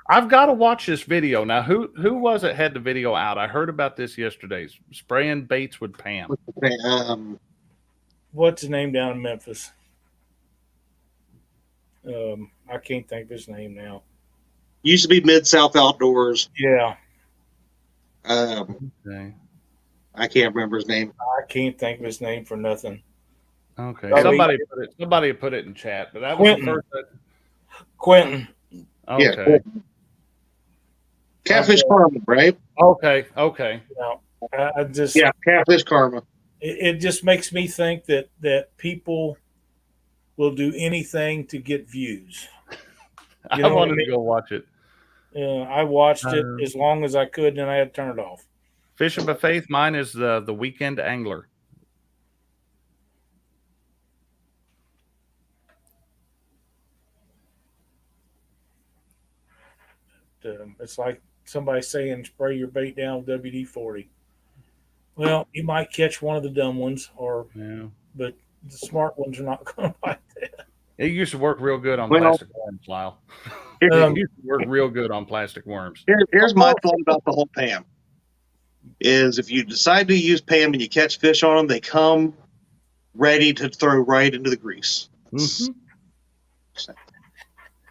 Speaker 3: I've got to watch this video now. Who was it had the video out? I heard about this yesterday. Spraying baits with Pam.
Speaker 1: What's his name down in Memphis? I can't think of his name now.
Speaker 2: Used to be Mid-South Outdoors.
Speaker 1: Yeah.
Speaker 3: Okay.
Speaker 2: I can't remember his name.
Speaker 1: I can't think of his name for nothing.
Speaker 3: Okay. Somebody put it in chat, but that
Speaker 1: Quentin.
Speaker 3: was the first.
Speaker 1: Quentin.
Speaker 3: Okay.
Speaker 2: Yeah. Catfish Karma, right?
Speaker 3: Okay.
Speaker 1: I just
Speaker 2: Catfish Karma.
Speaker 1: It just makes me think that people will do anything to get views.
Speaker 3: I wanted to go watch it.
Speaker 1: I watched it as long as I could, and then I had to turn it off.
Speaker 3: Fishing by Faith. Mine is the Weekend Angler.
Speaker 1: It's like somebody saying spray your bait down with WD-40. Well, you might catch one of the dumb ones, but the smart ones are not going to bite that.
Speaker 3: It used to work real good on plastic worms, Lyle. It used to work real good on plastic worms.
Speaker 2: Here's my thought about the whole Pam. Is if you decide to use Pam and you catch fish on them, they come ready to throw right into the grease.
Speaker 3: Mm-hmm.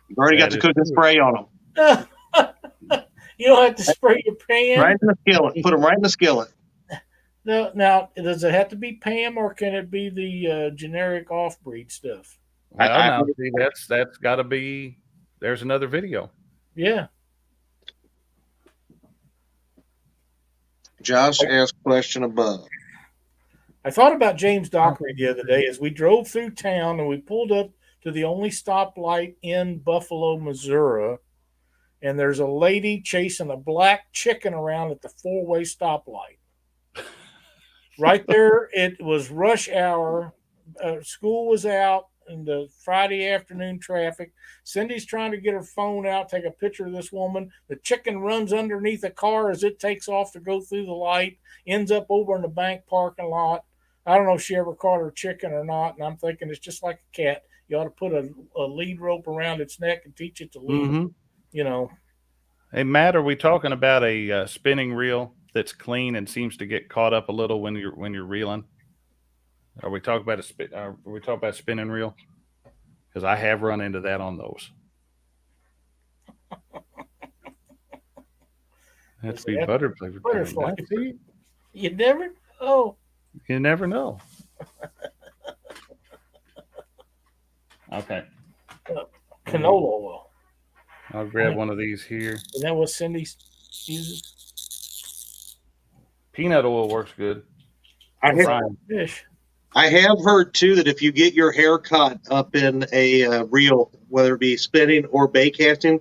Speaker 2: You've already got the cooking spray on them.
Speaker 1: You don't have to spray your Pam.
Speaker 2: Right in the skillet. Put them right in the skillet.
Speaker 1: No, now, does it have to be Pam, or can it be the generic off-breed stuff?
Speaker 3: Well, see, that's got to be. There's another video.
Speaker 1: Yeah.
Speaker 2: Josh asked question above.
Speaker 1: I thought about James Dockery the other day as we drove through town and we pulled up to the only stoplight in Buffalo, Missouri, and there's a lady chasing a black chicken around at the four-way stoplight. Right there, it was rush hour. School was out in the Friday afternoon traffic. Cindy's trying to get her phone out, take a picture of this woman. The chicken runs underneath a car as it takes off to go through the light, ends up over in the bank parking lot. I don't know if she ever caught her chicken or not, and I'm thinking it's just like a cat. You ought to put a lead rope around its neck and teach it to lead.
Speaker 3: Mm-hmm.
Speaker 1: You know.
Speaker 3: Hey, Matt, are we talking about a spinning reel that's clean and seems to get caught up a little when you're reeling? Are we talking about a spinning reel? Because I have run into that on those. That's be butter flavored.
Speaker 1: Butterfly. You never know.
Speaker 3: You never know. Okay.
Speaker 1: Canola oil.
Speaker 3: I'll grab one of these here.
Speaker 1: Is that what Cindy uses?
Speaker 3: Peanut oil works good.
Speaker 2: I have heard too that if you get your hair caught up in a reel, whether it be spinning or bait casting,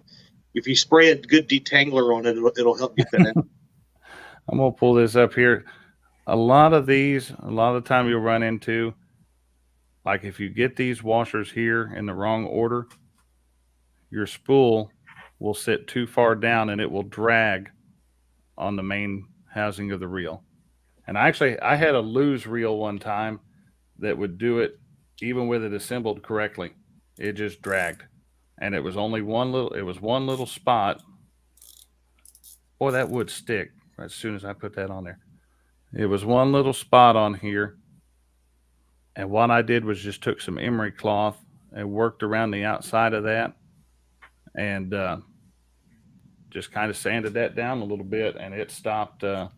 Speaker 2: if you spray a good detangler on it, it'll help you fit in.
Speaker 3: I'm gonna pull this up here. A lot of the time you'll run into, like if you get these washers here in the wrong order, your spool will sit too far down and it will drag on the main housing of the reel. And I had a loose reel one time that would do it even with it assembled correctly. It just dragged. And it was only one little spot. Boy, that would stick as soon as I put that on there. It was one little spot on here. And what I did was just took some emery cloth and worked around the outside of that and just kind of sanded that down a little bit, and it stopped that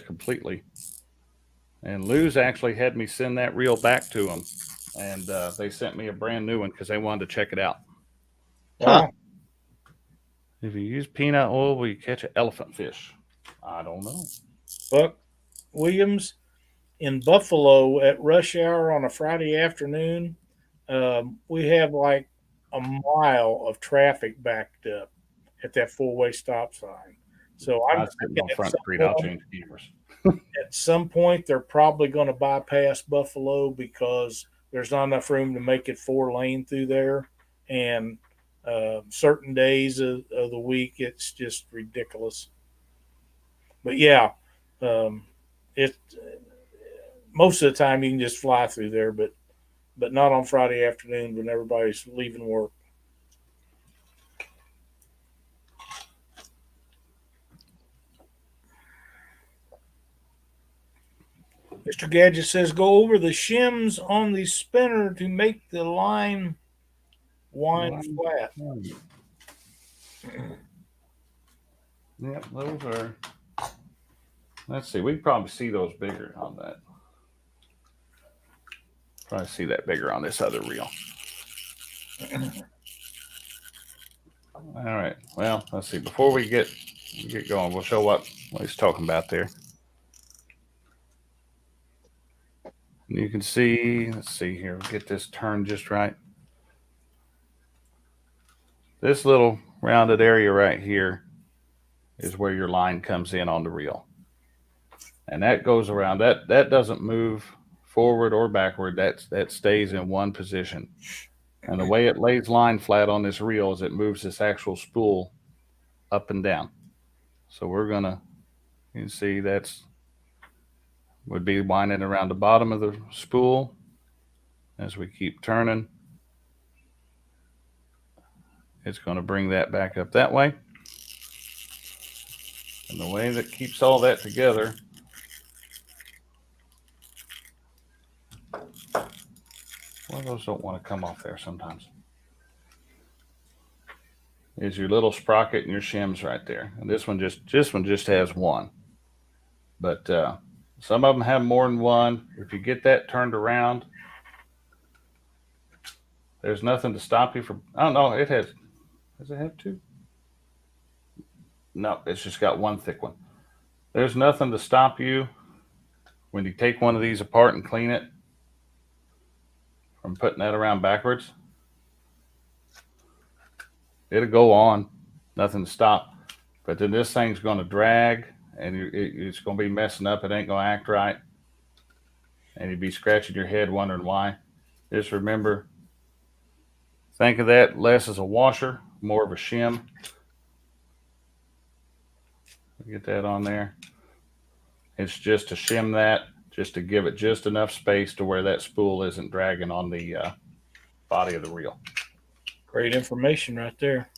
Speaker 3: completely. And Lou's actually had me send that reel back to them, and they sent me a brand new one because they wanted to check it out.
Speaker 2: Huh.
Speaker 3: If you use peanut oil, will you catch an elephant fish? I don't know.
Speaker 1: Buck Williams in Buffalo at rush hour on a Friday afternoon, we have like a mile of traffic backed up at that four-way stop sign. So I'm
Speaker 3: sitting on Front Street. I'll change gears.
Speaker 1: At some point, they're probably going to bypass Buffalo because there's not enough room to make it 4-lane through there. And certain days of the week, it's just ridiculous. But yeah, most of the time you can just fly through there, but not on Friday afternoon when everybody's leaving work. Mr. Gadget says, go over the shims on the spinner to make the line wind flat.
Speaker 3: Yep, those are. Let's see. We can probably see those bigger on that. Probably see that bigger on this other reel. All right. Well, let's see. Before we get going, we'll show what he's talking about there. And you can see. Let's see here. We'll get this turned just right. This little rounded area right here is where your line comes in on the reel. And that goes around. That doesn't move forward or backward. That stays in one position. And the way it lays line flat on this reel is it moves this actual spool up and down. So we're gonna, you can see would be winding around the bottom of the spool as we keep turning. It's going to bring that back up that way. And the way that keeps all that together well, those don't want to come off there sometimes. Is your little sprocket and your shims right there. And this one just has one. But some of them have more than one. If you get that turned around, there's nothing to stop you from. I don't know. Does it have two? No, it's just got one thick one. There's nothing to stop you when you take one of these apart and clean it from putting that around backwards. It'll go on, nothing to stop. But then this thing's going to drag, and it's going to be messing up. It ain't going to act right. And you'd be scratching your head wondering why. Just remember, think of that less as a washer, more of a shim. Get that on there. It's just to shim that, just to give it just enough space to where that spool isn't dragging on the body of the reel.
Speaker 1: Great information right there.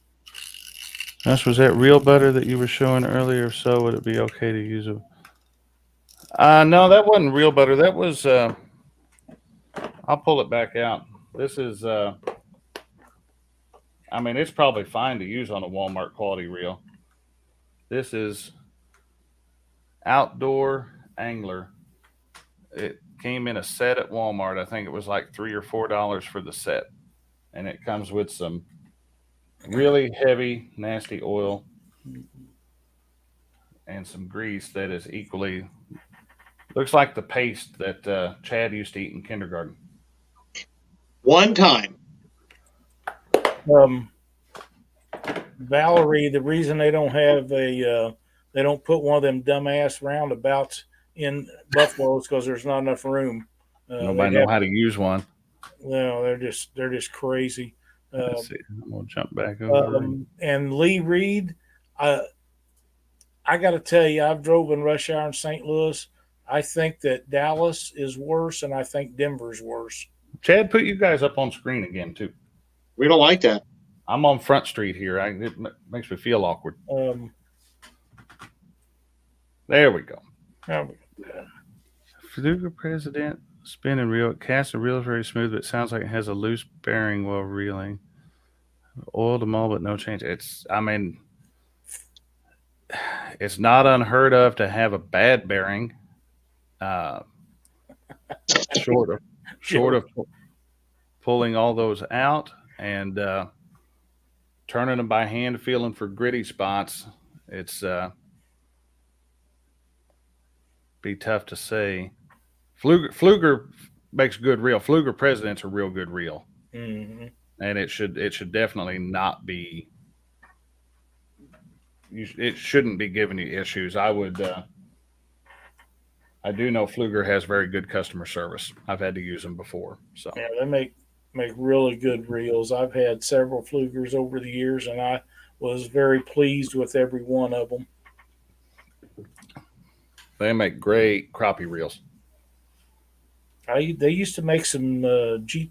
Speaker 3: Was that reel butter that you were showing earlier? If so, would it be okay to use a? No, that wasn't reel butter. That was. I'll pull it back out. This is. I mean, it's probably fine to use on a Walmart quality reel. This is Outdoor Angler. It came in a set at Walmart. I think it was like $3 or $4 for the set. And it comes with some really heavy, nasty oil and some grease that is equally, looks like the paste that Chad used to eat in kindergarten.
Speaker 2: One time.
Speaker 1: Valerie, the reason they don't have they don't put one of them dumbass roundabouts in Buffalo is because there's not enough room.
Speaker 3: Nobody know how to use one.
Speaker 1: No, they're just crazy.
Speaker 3: Let's see. I'm gonna jump back over.
Speaker 1: And Lee Reed, I got to tell you, I've drove in rush hour in St. Louis. I think that Dallas is worse, and I think Denver's worse.
Speaker 3: Chad, put you guys up on screen again too.
Speaker 2: We don't like that.
Speaker 3: I'm on Front Street here. It makes me feel awkward. There we go. Fluger President spin and reel. Cast and reel is very smooth, but it sounds like it has a loose bearing while reeling. Oil to mold, but no change. It's not unheard of to have a bad bearing. Short of pulling all those out and turning them by hand, feeling for gritty spots. It's be tough to say. Fluger makes good reel. Fluger President's a real good reel, and it should definitely not be. It shouldn't be giving you issues. I do know Fluger has very good customer service. I've had to use them before. So
Speaker 1: yeah, they make really good reels. I've had several Flugers over the years, and I was very pleased with every one of them.
Speaker 3: They make great crappie reels.
Speaker 1: They used to make some G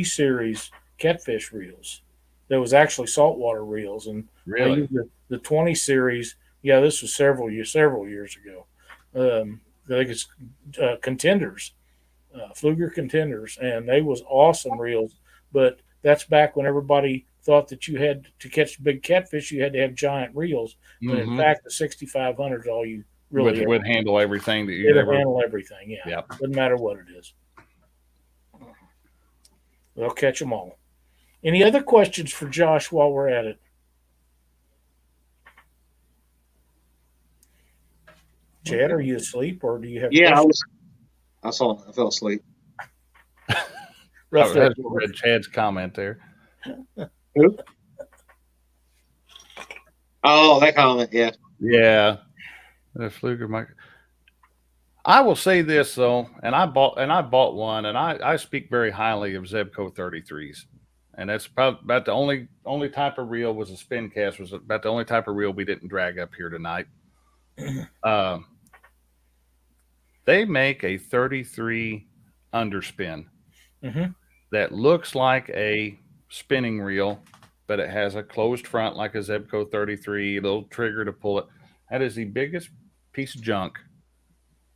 Speaker 1: series catfish reels. There was actually saltwater reels, and
Speaker 3: really
Speaker 1: the 20 series. Yeah, this was several years ago. I think it's contenders, Fluger contenders, and they was awesome reels. But that's back when everybody thought that you had to catch big catfish, you had to have giant reels. But in fact, the 6500 is all you really
Speaker 3: would handle everything that you
Speaker 1: ever handle everything. Yeah,
Speaker 3: yep.
Speaker 1: Doesn't matter what it is. They'll catch them all. Any other questions for Josh while we're at it? Chad, are you asleep, or do you have?
Speaker 2: Yeah, I fell asleep.
Speaker 3: I read Chad's comment there.
Speaker 2: Who? Oh, that comment, yeah.
Speaker 3: Yeah. The Fluger mic. I will say this though, and I bought one, and I speak very highly of Zebco 33s. And that's about the only type of reel was a spin cast, was about the only type of reel we didn't drag up here tonight. They make a 33 underspin that looks like a spinning reel, but it has a closed front like a Zebco 33, a little trigger to pull it. That is the biggest piece of junk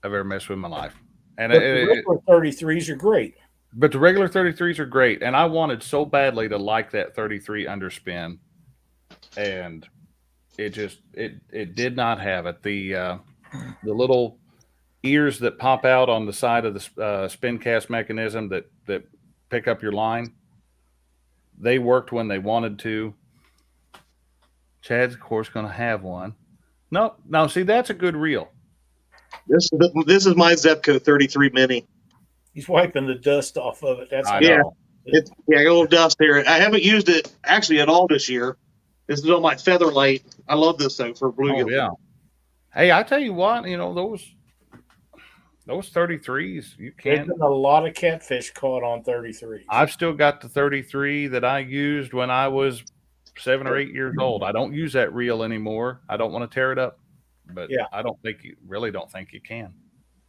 Speaker 3: I've ever messed with in my life. And
Speaker 1: the regular 33s are great.
Speaker 3: But the regular 33s are great, and I wanted so badly to like that 33 underspin, and it did not have it. The little ears that pop out on the side of the spin cast mechanism that pick up your line, they worked when they wanted to. Chad's, of course, going to have one. No, see, that's a good reel.
Speaker 2: This is my Zebco 33 Mini.
Speaker 1: He's wiping the dust off of it. That's
Speaker 2: I got a little dust here. I haven't used it actually at all this year. This is on my Featherlight. I love this thing for bluegill.
Speaker 3: Oh, yeah. Hey, I tell you what, those 33s, you can't.
Speaker 1: There's been a lot of catfish caught on 33s.
Speaker 3: I've still got the 33 that I used when I was 7 or 8 years old. I don't use that reel anymore. I don't want to tear it up, but yeah. I don't think you can.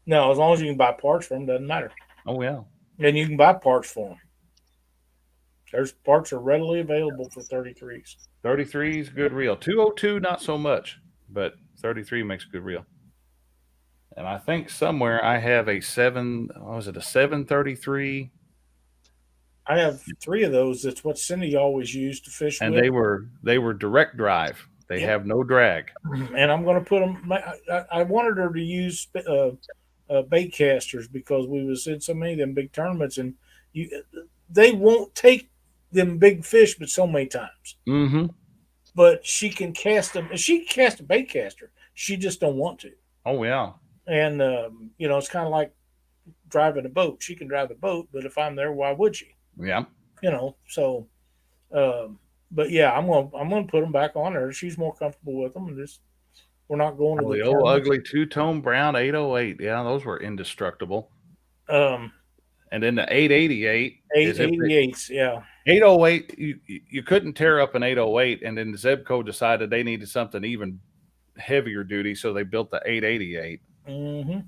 Speaker 1: No, as long as you can buy parts for them, doesn't matter.
Speaker 3: Oh, yeah.
Speaker 1: And you can buy parts for them. There's parts are readily available for 33s.
Speaker 3: 33s, good reel. 202, not so much, but 33 makes a good reel. And I think somewhere I have a 733?
Speaker 1: I have 3 of those. That's what Cindy always used to fish
Speaker 3: and
Speaker 1: with.
Speaker 3: And they were direct drive. They have no drag.
Speaker 1: And I'm going to put them. I wanted her to use Baitcasters because we was in so many of them big tournaments, and they won't take them big fish, but so many times.
Speaker 3: Mm-hmm.
Speaker 1: But she can cast them. She can cast a Baitcaster. She just don't want to.
Speaker 3: Oh yeah.
Speaker 1: And it's kind of like driving a boat. She can drive the boat, but if I'm there, why would she?
Speaker 3: Yeah.
Speaker 1: So. But yeah, I'm gonna put them back on her. She's more comfortable with them, and we're not going to
Speaker 3: the old ugly 2-tone brown 808. Yeah, those were indestructible. And then the 888 is if
Speaker 1: 888s, yeah.
Speaker 3: 808, you couldn't tear up an 808, and then the Zebco decided they needed something even heavier duty, so they built the 888.
Speaker 1: Mm-hmm.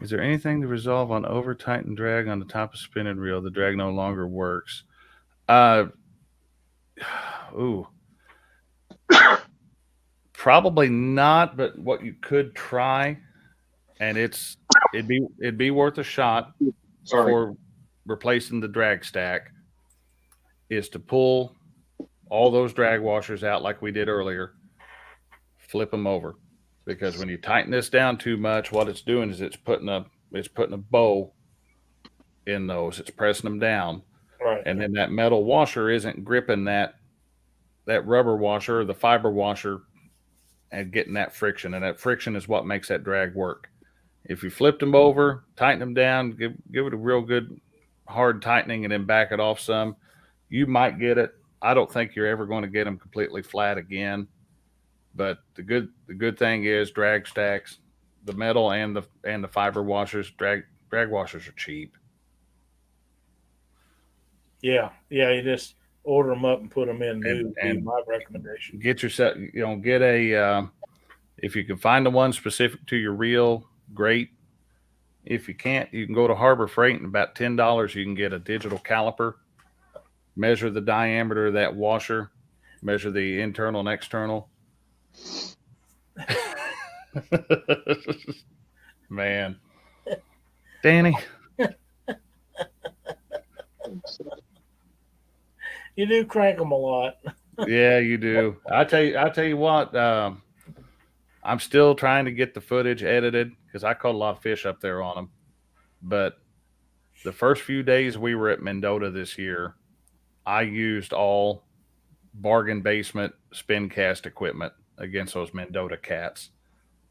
Speaker 3: Is there anything to resolve on over tightened drag on the top of spinning reel? The drag no longer works. Ooh. Probably not, but what you could try, and it'd be worth a shot for replacing the drag stack, is to pull all those drag washers out like we did earlier, flip them over, because when you tighten this down too much, what it's doing is it's putting a bow in those. It's pressing them down,
Speaker 1: Right.
Speaker 3: and then that metal washer isn't gripping that rubber washer or the fiber washer and getting that friction, and that friction is what makes that drag work. If you flipped them over, tighten them down, give it a real good hard tightening, and then back it off some, you might get it. I don't think you're ever going to get them completely flat again. But the good thing is drag stacks, the metal and the fiber washers, drag washers are cheap.
Speaker 1: Yeah, you just order them up and put them in new. And my recommendation.
Speaker 3: Get yourself, get a if you can find the one specific to your reel, great. If you can't, you can go to Harbor Freight, and about $10 you can get a digital caliper. Measure the diameter of that washer, measure the internal and external. Man, Danny,
Speaker 1: you do crank them a lot.
Speaker 3: Yeah, you do. I tell you what. I'm still trying to get the footage edited because I caught a lot of fish up there on them. But the first few days we were at Mendota this year, I used all bargain basement spin cast equipment against those Mendota cats.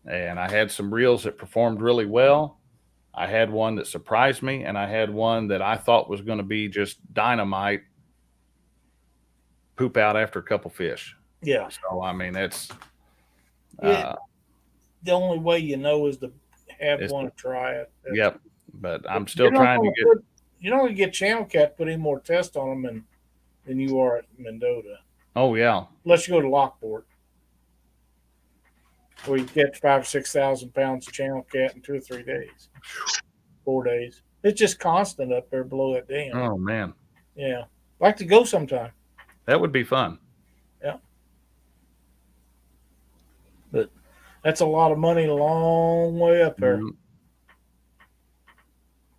Speaker 3: And I had some reels that performed really well. I had one that surprised me, and I had one that I thought was going to be just dynamite, poop out after a couple fish.
Speaker 1: Yeah.
Speaker 3: So, I mean, it's
Speaker 1: the only way you know is to have one to try it.
Speaker 3: Yep. But I'm still trying to get.
Speaker 1: You're not going to get Channel Cat put any more tests on them than you are at Mendota.
Speaker 3: Oh, yeah.
Speaker 1: Unless you go to Lockport, where you get 5,000 or 6,000 pounds of Channel Cat in 2 or 3 days, 4 days. It's just constant up there below that dam.
Speaker 3: Oh, man.
Speaker 1: Yeah. Like to go sometime.
Speaker 3: That would be fun.
Speaker 1: Yeah. But that's a lot of money, a long way up there. Mm-hmm.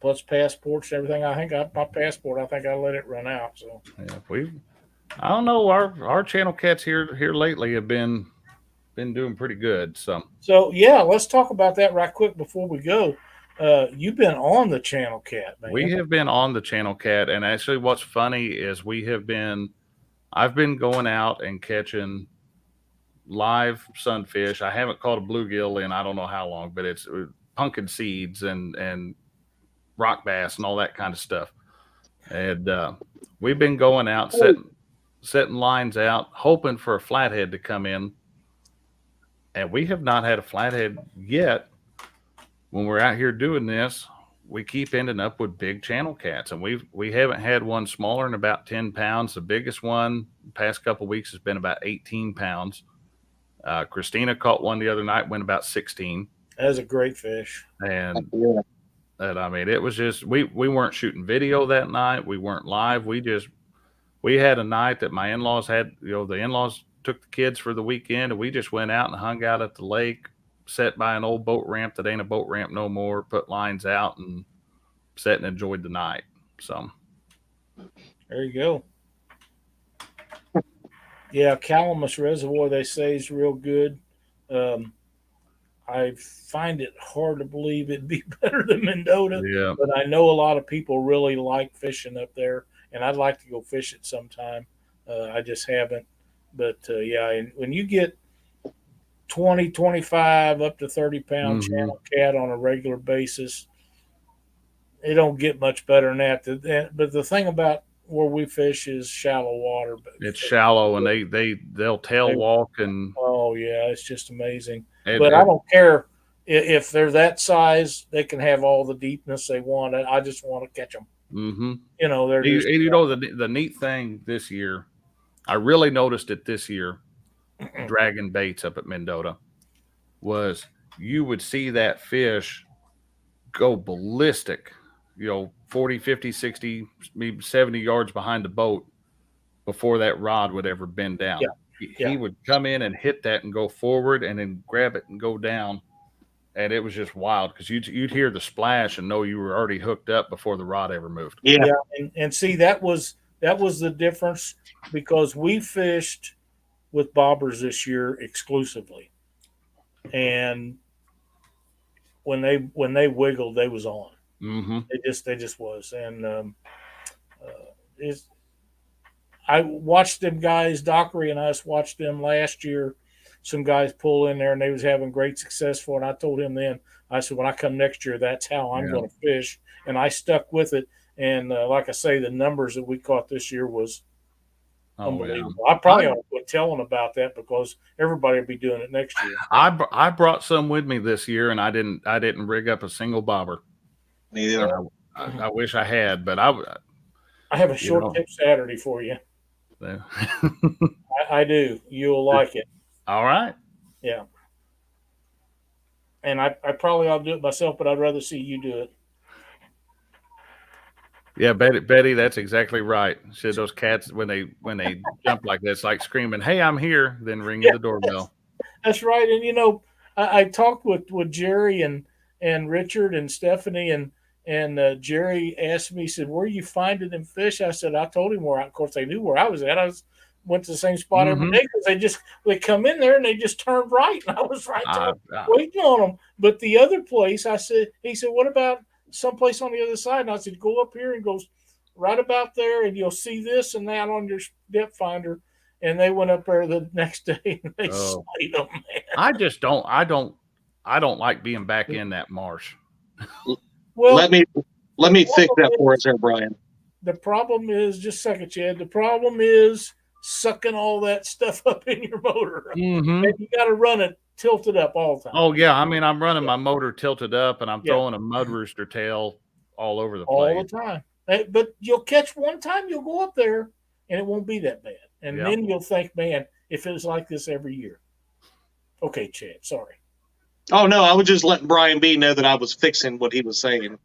Speaker 1: Plus passports and everything. I think my passport, I think I let it run out. So
Speaker 3: yeah, I don't know. Our channel cats here lately have been doing pretty good. So
Speaker 1: yeah, let's talk about that right quick before we go. You've been on the Channel Cat, man.
Speaker 3: We have been on the Channel Cat, and actually, what's funny is I've been going out and catching live sunfish. I haven't caught a bluegill in I don't know how long, but it's pumpkin seeds and rock bass and all that kind of stuff. And we've been going out, setting lines out, hoping for a flathead to come in. And we have not had a flathead yet. When we're out here doing this, we keep ending up with big channel cats. And we haven't had one smaller than about 10 pounds. The biggest one the past couple of weeks has been about 18 pounds. Christina caught one the other night, went about 16.
Speaker 1: That was a great fish.
Speaker 3: And I mean, it was just, we weren't shooting video that night. We weren't live. We had a night that my in-laws had, the in-laws took the kids for the weekend, and we just went out and hung out at the lake, sat by an old boat ramp that ain't a boat ramp no more, put lines out and sat and enjoyed the night. So
Speaker 1: there you go. Yeah, Calamus Reservoir, they say, is real good. I find it hard to believe it'd be better than Mendota.
Speaker 3: Yeah.
Speaker 1: But I know a lot of people really like fishing up there, and I'd like to go fish it sometime. I just haven't. But, yeah, and when you get 20, 25, up to 30-pound channel cat on a regular basis, it don't get much better than that. But the thing about where we fish is shallow water.
Speaker 3: It's shallow, and they'll tail walk. And
Speaker 1: oh, yeah, it's just amazing. But I don't care if they're that size, they can have all the deepness they want. I just want to catch them.
Speaker 3: Mm-hmm.
Speaker 1: You know, they're just,
Speaker 3: You know, the neat thing this year, I really noticed it this year, dragging baits up at Mendota, was you would see that fish go ballistic, 40, 50, 60, maybe 70 yards behind the boat before that rod would ever bend down.
Speaker 1: Yeah.
Speaker 3: He would come in and hit that and go forward and then grab it and go down. And it was just wild because you'd hear the splash and know you were already hooked up before the rod ever moved.
Speaker 2: Yeah.
Speaker 1: And see, that was the difference, because we fished with bobbers this year exclusively, and when they wiggled, they was on.
Speaker 3: Mm-hmm.
Speaker 1: They just was, and I watched them guys, Dockery and us watched them last year. Some guys pull in there and they was having great success for it. And I told him then, I said, when I come next year, that's how I'm going to fish. And I stuck with it. And like I say, the numbers that we caught this year was unbelievable. Yeah. I probably ought to quit telling about that, because everybody will be doing it next year.
Speaker 3: I brought some with me this year, and I didn't rig up a single bobber.
Speaker 2: Neither.
Speaker 3: I wish I had, but I
Speaker 1: have a short tip Saturday for you. I do. You'll like it.
Speaker 3: All right.
Speaker 1: Yeah. And I probably ought to do it myself, but I'd rather see you do it.
Speaker 3: Yeah, Betty, that's exactly right. Said those cats, when they jump like that, it's like screaming, "Hey, I'm here!" Then ringing the doorbell.
Speaker 1: That's right. And I talked with Jerry and Richard and Stephanie, and Jerry asked me, he said, "Where are you finding them fish?" I said, I told him where. Of course, they knew where I was at. Went to the same spot every day, because they come in there and they just turn right, and I was right there waiting on them. But the other place, he said, "What about someplace on the other side?" And I said, "Go up here and go right about there, and you'll see this and that on your depth finder." And they went up there the next day and they slayed them, man.
Speaker 3: I don't like being back in that marsh.
Speaker 2: Well, let me fix that for us there, Brian.
Speaker 1: The problem is, just a second, Chad. The problem is sucking all that stuff up in your motor.
Speaker 3: Mm-hmm.
Speaker 1: And you got to run it tilted up all the time.
Speaker 3: Oh yeah, I mean, I'm running my motor tilted up, and I'm throwing a mud rooster tail all over the place
Speaker 1: all the time. But you'll catch one time, you'll go up there, and it won't be that bad. And then you'll think, man, if it was like this every year. Okay, Chad, sorry.
Speaker 2: Oh no, I was just letting Brian B know that I was fixing what he was saying.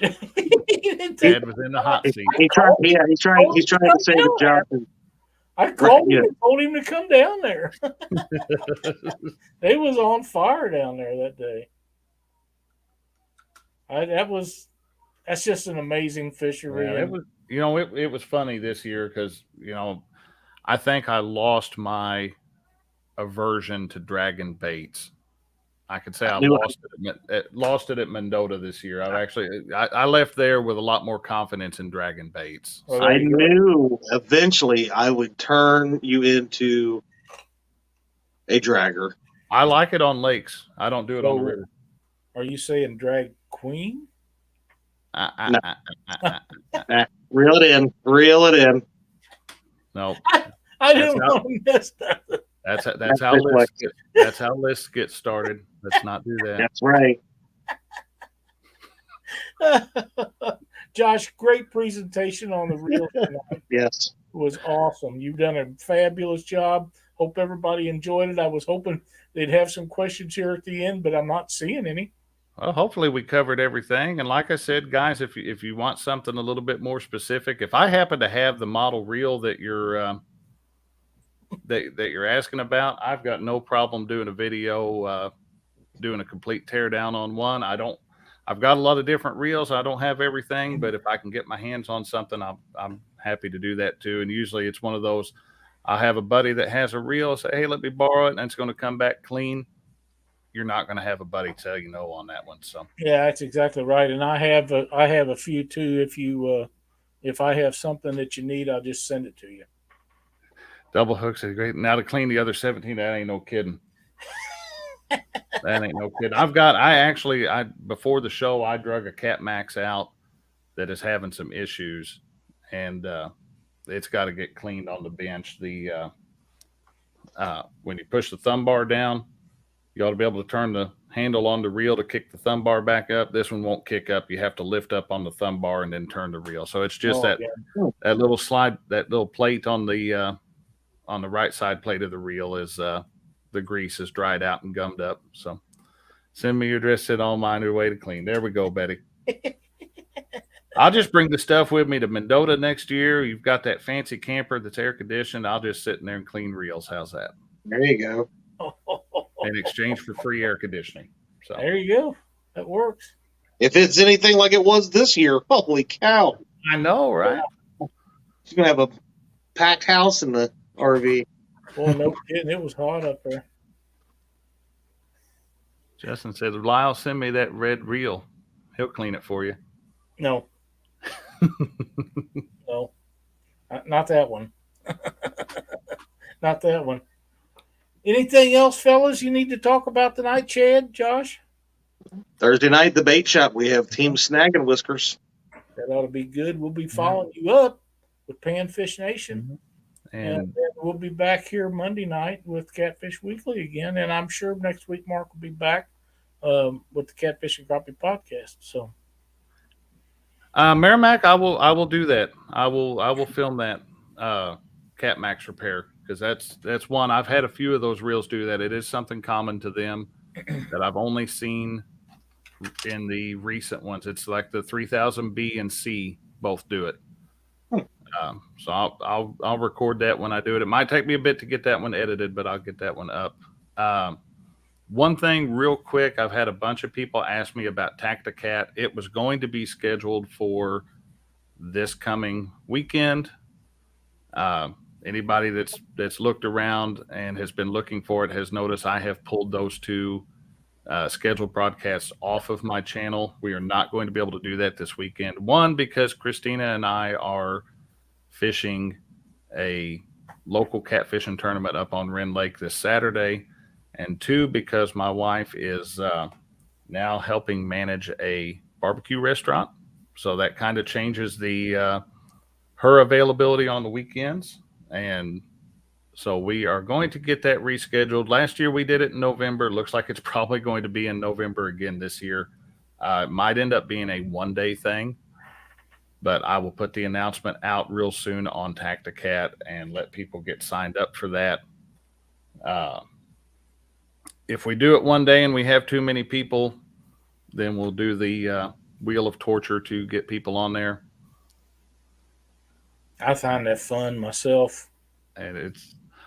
Speaker 3: Dad was in the hot seat.
Speaker 2: He's trying to say to Jonathan.
Speaker 1: I called him and told him to come down there. They was on fire down there that day. That's just an amazing fishery.
Speaker 3: Yeah, it was funny this year because I think I lost my aversion to dragging baits. I could say I lost it at Mendota this year. I left there with a lot more confidence in dragging baits.
Speaker 2: So I knew eventually I would turn you into a dragger.
Speaker 3: I like it on lakes. I don't do it on the river.
Speaker 1: Are you saying drag queen?
Speaker 2: Reel it in.
Speaker 3: No.
Speaker 1: I didn't want to miss that.
Speaker 3: That's how lists get started. Let's not do that.
Speaker 2: That's right.
Speaker 1: Josh, great presentation on the reel tonight.
Speaker 2: Yes.
Speaker 1: It was awesome. You've done a fabulous job. Hope everybody enjoyed it. I was hoping they'd have some questions here at the end, but I'm not seeing any.
Speaker 3: Well, hopefully we covered everything. And like I said, guys, if you want something a little bit more specific, if I happen to have the model reel that you're that you're asking about, I've got no problem doing a video, doing a complete teardown on one. I've got a lot of different reels. I don't have everything, but if I can get my hands on something, I'm happy to do that too. And usually it's one of those, I have a buddy that has a reel, say, hey, let me borrow it, and it's going to come back clean. You're not going to have a buddy tell you no on that one. So
Speaker 1: yeah, that's exactly right. And I have a few too. If I have something that you need, I'll just send it to you.
Speaker 3: Double hooks is great. Now to clean the other 17, that ain't no kidding. That ain't no kidding. Before the show, I drug a Cat Max out that is having some issues, and it's got to get cleaned on the bench. When you push the thumb bar down, you ought to be able to turn the handle on the reel to kick the thumb bar back up. This one won't kick up. You have to lift up on the thumb bar and then turn the reel. So it's just that little slide, that little plate on the right side plate of the reel is the grease is dried out and gummed up. So send me your address, sit on mine your way to clean. There we go, Betty. I'll just bring the stuff with me to Mendota next year. You've got that fancy camper that's air conditioned. I'll just sit in there and clean reels. How's that?
Speaker 2: There you go.
Speaker 3: In exchange for free air conditioning. So
Speaker 1: there you go. That works.
Speaker 2: If it's anything like it was this year, holy cow.
Speaker 3: I know, right?
Speaker 2: She's going to have a packed house in the RV.
Speaker 1: Boy, no kidding. It was hot up there.
Speaker 3: Justin said, Lyle, send me that red reel. He'll clean it for you.
Speaker 1: No. No. Not that one. Not that one. Anything else, fellas, you need to talk about tonight, Chad, Josh?
Speaker 2: Thursday night, the bait shop. We have Team Snag and Whiskers.
Speaker 1: That ought to be good. We'll be following you up with Panfish Nation. And then we'll be back here Monday night with Catfish Weekly again. And I'm sure next week Mark will be back with the Catfish and Crappie podcast. So,
Speaker 3: Merrimack, I will do that. I will film that Cat Max repair, because that's one. I've had a few of those reels do that. It is something common to them that I've only seen in the recent ones. It's like the 3000 B and C both do it. So I'll record that when I do it. It might take me a bit to get that one edited, but I'll get that one up. One thing real quick, I've had a bunch of people ask me about Tacticat. It was going to be scheduled for this coming weekend. Anybody that's looked around and has been looking for it has noticed I have pulled those two scheduled broadcasts off of my channel. We are not going to be able to do that this weekend. One, because Christina and I are fishing a local catfishing tournament up on Wren Lake this Saturday. And two, because my wife is now helping manage a barbecue restaurant. So that kind of changes the her availability on the weekends. And so we are going to get that rescheduled. Last year we did it in November. Looks like it's probably going to be in November again this year. It might end up being a one-day thing, but I will put the announcement out real soon on Tacticat and let people get signed up for that. If we do it one day and we have too many people, then we'll do the Wheel of Torture to get people on there.
Speaker 1: I find that fun myself.
Speaker 3: And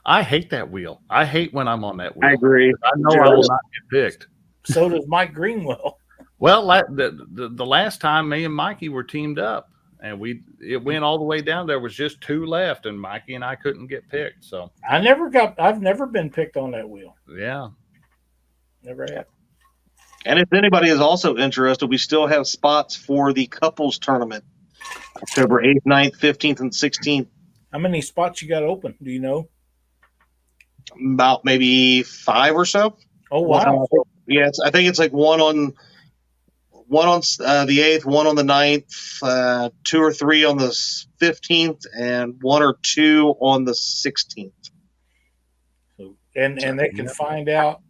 Speaker 3: I hate that wheel. I hate when I'm on that wheel.
Speaker 2: I agree.
Speaker 3: I know I will not get picked.
Speaker 1: So does Mike Greenwell.
Speaker 3: Well, the last time me and Mikey were teamed up, and it went all the way down. There was just two left, and Mikey and I couldn't get picked. So
Speaker 1: I've never been picked on that wheel.
Speaker 3: Yeah.
Speaker 1: Never have.
Speaker 2: And if anybody is also interested, we still have spots for the couples tournament, October 8th, 9th, 15th, and 16th.
Speaker 1: How many spots you got open? Do you know?
Speaker 2: About maybe 5 or so.
Speaker 1: Oh, wow.
Speaker 2: Yeah, I think it's like one on the 8th, one on the 9th, 2 or 3 on the 15th, and 1 or 2 on the 16th.
Speaker 1: So, and they can find out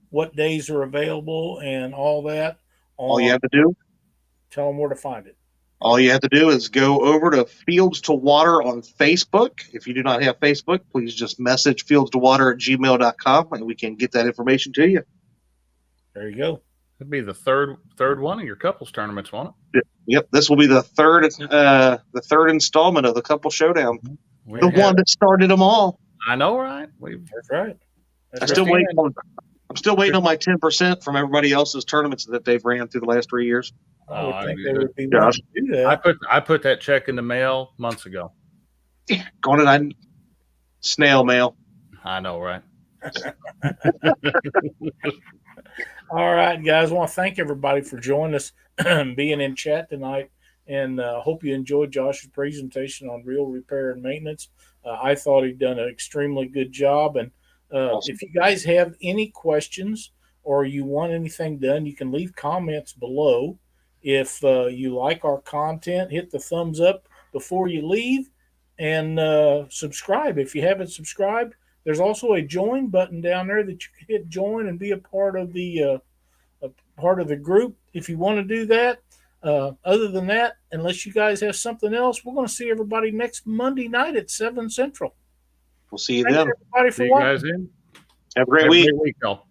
Speaker 1: what days are available and all that.
Speaker 2: All you have to do?
Speaker 1: Tell them where to find it.
Speaker 2: All you have to do is go over to Fields to Water on Facebook. If you do not have Facebook, please just message fieldstowater@gmail.com, and we can get that information to you.
Speaker 1: There you go.
Speaker 3: It'd be the third one of your couples tournaments, won't it?
Speaker 2: Yep, this will be the third installment of the Couple Showdown.
Speaker 3: We
Speaker 2: The one that started them all.
Speaker 3: I know, right?
Speaker 1: That's right.
Speaker 2: I'm still waiting on my 10% from everybody else's tournaments that they've ran through the last 3 years.
Speaker 1: I would think they would be willing to do that.
Speaker 3: I put that check in the mail months ago.
Speaker 2: Yeah, going in snail mail.
Speaker 3: I know, right?
Speaker 1: All right, guys. I want to thank everybody for joining us and being in chat tonight. And hope you enjoyed Josh's presentation on reel repair and maintenance. I thought he'd done an extremely good job. And awesome. If you guys have any questions or you want anything done, you can leave comments below. If you like our content, hit the thumbs up before you leave and subscribe. If you haven't subscribed, There's also a join button down there that you can hit join and be a part of the group if you want to do that. Other than that, unless you guys have something else, we're going to see everybody next Monday night at 7 Central.
Speaker 2: We'll see you
Speaker 1: Thanks
Speaker 2: then.
Speaker 1: everybody for
Speaker 3: See you
Speaker 1: watching.
Speaker 3: guys in.
Speaker 2: Have a great
Speaker 3: Have a
Speaker 2: week.
Speaker 3: great week, y'all.